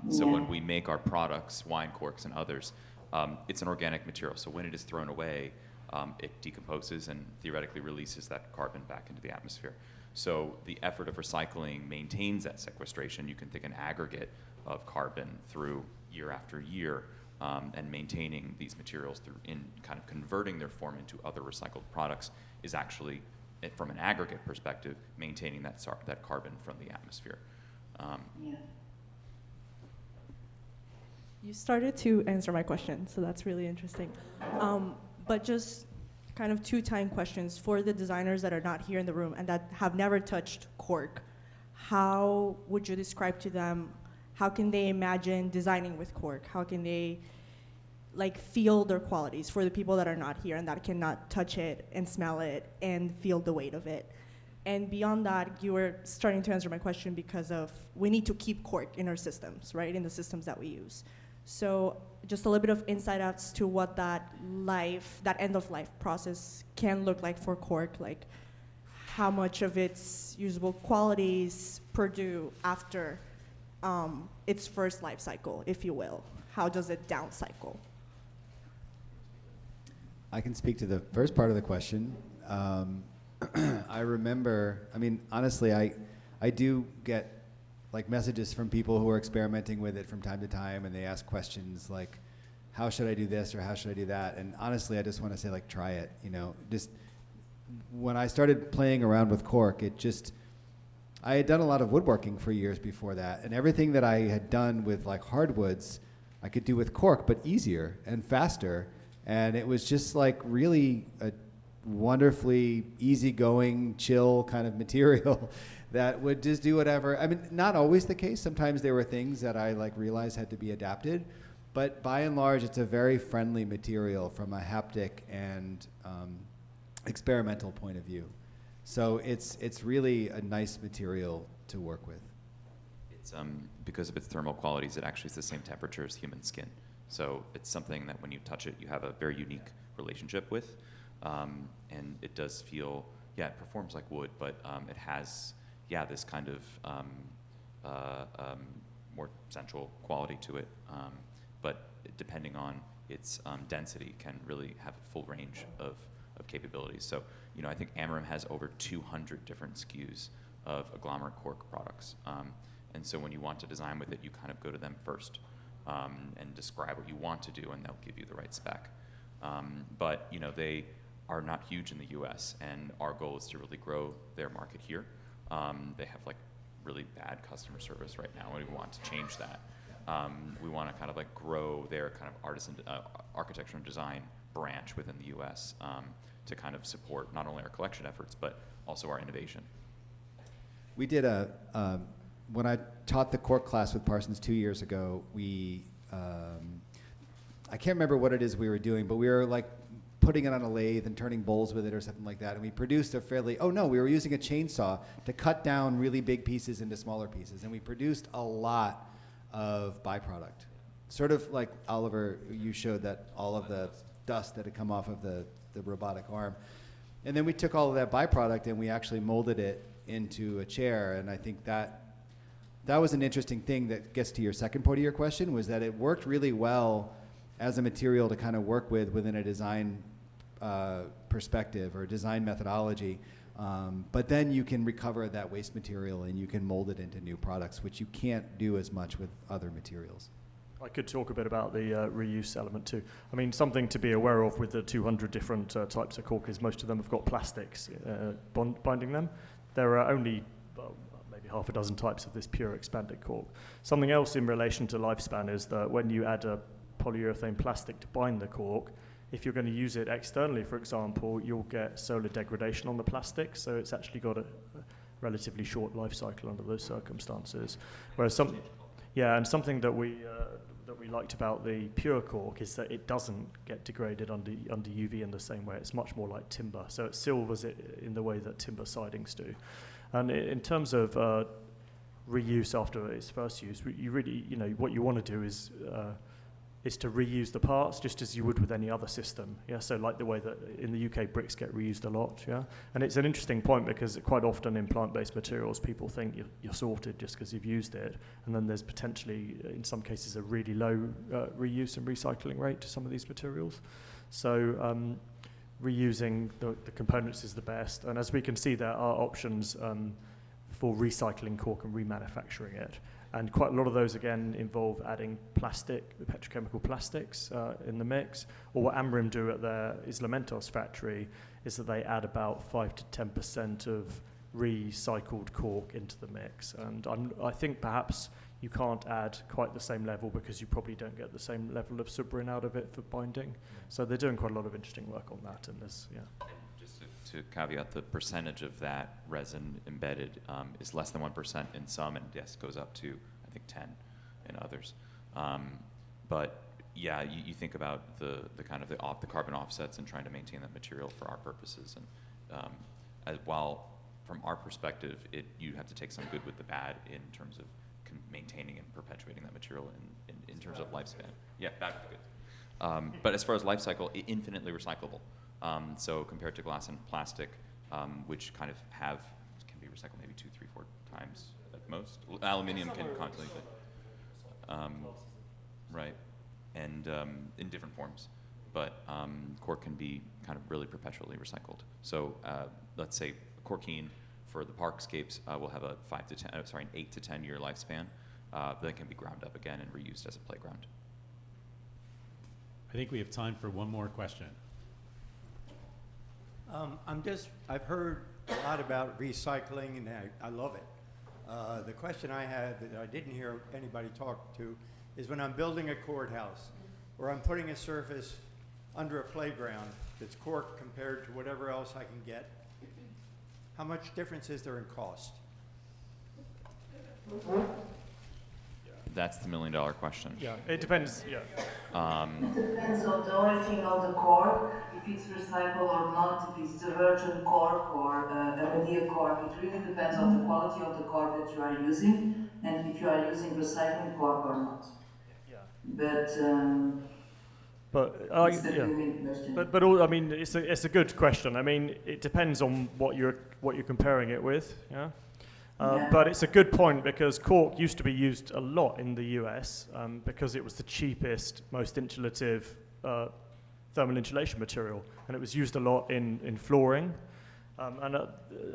Speaker 4: So when we make our products, wine corks and others, it's an organic material. So when it is thrown away, it decomposes and theoretically releases that carbon back into the atmosphere. So the effort of recycling maintains that sequestration. You can think an aggregate of carbon through year after year. And maintaining these materials through in kind of converting their form into other recycled products is actually, from an aggregate perspective, maintaining that carbon from the atmosphere.
Speaker 9: You started to answer my question, so that's really interesting. But just kind of two-time questions for the designers that are not here in the room and that have never touched cork. How would you describe to them, how can they imagine designing with cork? How can they feel their qualities for the people that are not here and that cannot touch it and smell it and feel the weight of it? And beyond that, you were starting to answer my question because of we need to keep cork in our systems, right? In the systems that we use. So just a little bit of insight as to what that end of life process can look like for cork, like how much of its usable qualities purdue after its first life cycle, if you will. How does it down cycle?
Speaker 2: I can speak to the first part of the question. I remember, honestly, I do get messages from people who are experimenting with it from time to time, and they ask questions like, how should I do this or how should I do that? And honestly, I just want to say, try it. Just when I started playing around with cork, I had done a lot of woodworking for years before that, and everything that I had done with hardwoods, I could do with cork, but easier and faster. And it was just really a wonderfully easygoing, chill kind of material that would just do whatever. Not always the case. Sometimes there were things that I realized had to be adapted, but by and large, it's a very friendly material from a haptic and experimental point of view. So it's really a nice material to work with.
Speaker 4: It's because of its thermal qualities, it actually is the same temperature as human skin. So it's something that when you touch it, you have a very unique relationship with. And it does feel, it performs like wood, but it has, this kind of more sensual quality to it. But depending on its density, can really have a full range of capabilities. So, I think Amarim has over 200 different SKUs of agglomerate cork products. And so when you want to design with it, you kind of go to them first and describe what you want to do, and they'll give you the right spec. But they are not huge in the US, and our goal is to really grow their market here. They have really bad customer service right now, and we want to change that. We want to kind of like grow their kind of artisan architecture and design branch within the U.S. To kind of support not only our collection efforts but also our innovation.
Speaker 2: We did when I taught the Cork class with Parsons 2 years ago, I can't remember what it is we were doing, but we were like putting it on a lathe and turning bowls with it or something like that. And we produced we were using a chainsaw to cut down really big pieces into smaller pieces. And we produced a lot of byproduct. Sort of like, Oliver, you showed that all of the dust that had come off of the robotic arm. And then we took all of that byproduct and we actually molded it into a chair. And I think that was an interesting thing that gets to your second part of your question, was that it worked really well as a material to kind of work with within a design perspective or design methodology. But then you can recover that waste material and you can mold it into new products, which you can't do as much with other materials.
Speaker 5: I could talk a bit about the reuse element too. I mean, something to be aware of with the 200 different types of cork is most of them have got plastics binding them. There are only maybe half a dozen types of this pure expanded cork. Something else in relation to lifespan is that when you add a polyurethane plastic to bind the cork, if you're going to use it externally, for example, you'll get solar degradation on the plastic, so it's actually got a relatively short life cycle under those circumstances. Whereas something that we liked about the pure cork is that it doesn't get degraded under UV in the same way. It's much more like timber, so it silvers it in the way that timber sidings do. And in terms of reuse after its first use, you really, what you want to do is to reuse the parts just as you would with any other system. Yeah, so like the way that in the UK bricks get reused a lot. Yeah, and it's an interesting point because quite often in plant-based materials, people think you're sorted just because you've used it, and then there's potentially, in some cases, a really low reuse and recycling rate to some of these materials. So reusing the components is the best, and as we can see, there are options for recycling cork and remanufacturing it. And quite a lot of those, again, involve adding petrochemical plastics in the mix. Or what Amrim do at their Islamentos factory is that they add about 5 to 10% of recycled cork into the mix. And I think perhaps you can't add quite the same level because you probably don't get the same level of subrin out of it for binding. So they're doing quite a lot of interesting work on that. And
Speaker 4: To caveat, the percentage of that resin embedded is less than 1% in some, and yes, goes up to, I think, 10 in others. But yeah, you think about the kind of the carbon offsets and trying to maintain that material for our purposes. And while from our perspective, you have to take some good with the bad in terms of maintaining and perpetuating that material in terms of lifespan. Yeah, bad with good. But as far as life cycle, infinitely recyclable. So compared to glass and plastic, which kind of can be recycled maybe 2, 3, 4 times at most. Aluminium can constantly, right, and in different forms. But cork can be kind of really perpetually recycled. So let's say corkine for the parkscapes will have a 8 to 10 year lifespan. That can be ground up again and reused as a playground.
Speaker 6: I think we have time for one more question.
Speaker 10: I've heard a lot about recycling, and I love it. The question I had that I didn't hear anybody talk to is when I'm building a courthouse or I'm putting a surface under a playground that's cork compared to whatever else I can get, how much difference is there in cost?
Speaker 4: That's the $1 million question.
Speaker 5: Yeah, it depends. Yeah.
Speaker 3: It depends on the origin of the cork, if it's recycled or not, if it's the virgin cork or a media cork. It really depends on the quality of the cork that you are using and if you are using recycling cork or not.
Speaker 5: Yeah.
Speaker 3: But
Speaker 5: I mean, it's a good question. I mean, it depends on what you're comparing it with. Yeah. But it's a good point because cork used to be used a lot in the US because it was the cheapest, most insulative thermal insulation material, and it was used a lot in flooring. And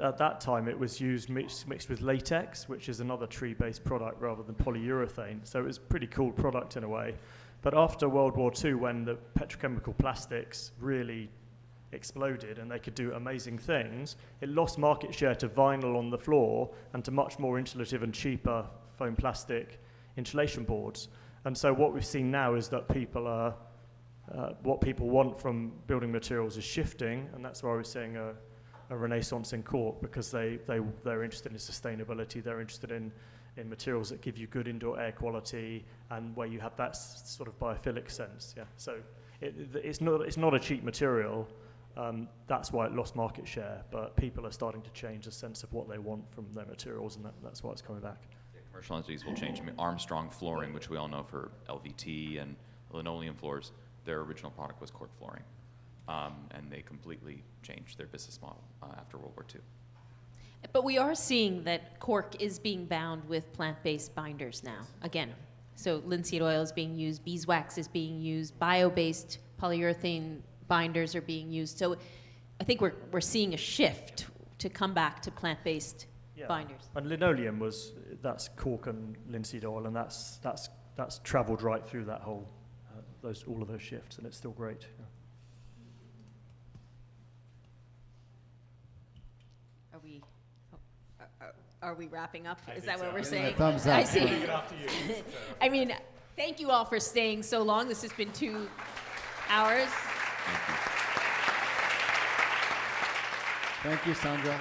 Speaker 5: at that time, it was used mixed with latex, which is another tree-based product rather than polyurethane. So it was a pretty cool product in a way. But after World War II, when the petrochemical plastics really exploded and they could do amazing things, it lost market share to vinyl on the floor and to much more insulative and cheaper foam plastic insulation boards. And so what we've seen now is that people are, what people want from building materials is shifting, and that's why we're seeing a renaissance in Cork, because they're interested in sustainability, they're interested in materials that give you good indoor air quality and where you have that sort of biophilic sense. Yeah. So it's not a cheap material. That's why it lost market share, but people are starting to change the sense of what they want from their materials, and that's why it's coming back.
Speaker 4: Yeah, commercial entities will change. I mean, Armstrong Flooring, which we all know for LVT and linoleum floors, their original product was cork flooring, and they completely changed their business model after World War II.
Speaker 1: But we are seeing that cork is being bound with plant-based binders now, again. So linseed oil is being used, beeswax is being used, bio-based polyurethane binders are being used. So I think we're seeing a shift to come back to plant-based binders.
Speaker 5: And linoleum that's cork and linseed oil, and that's traveled right through that whole, all of those shifts, and it's still great. Yeah.
Speaker 1: Are we wrapping up? Is
Speaker 6: think
Speaker 1: that what
Speaker 6: so.
Speaker 1: we're saying?
Speaker 2: Thumbs up.
Speaker 1: I see.
Speaker 6: Leave it off to you.
Speaker 1: I mean, thank you all for staying so long. This has been 2 hours.
Speaker 2: Thank you, Sandra.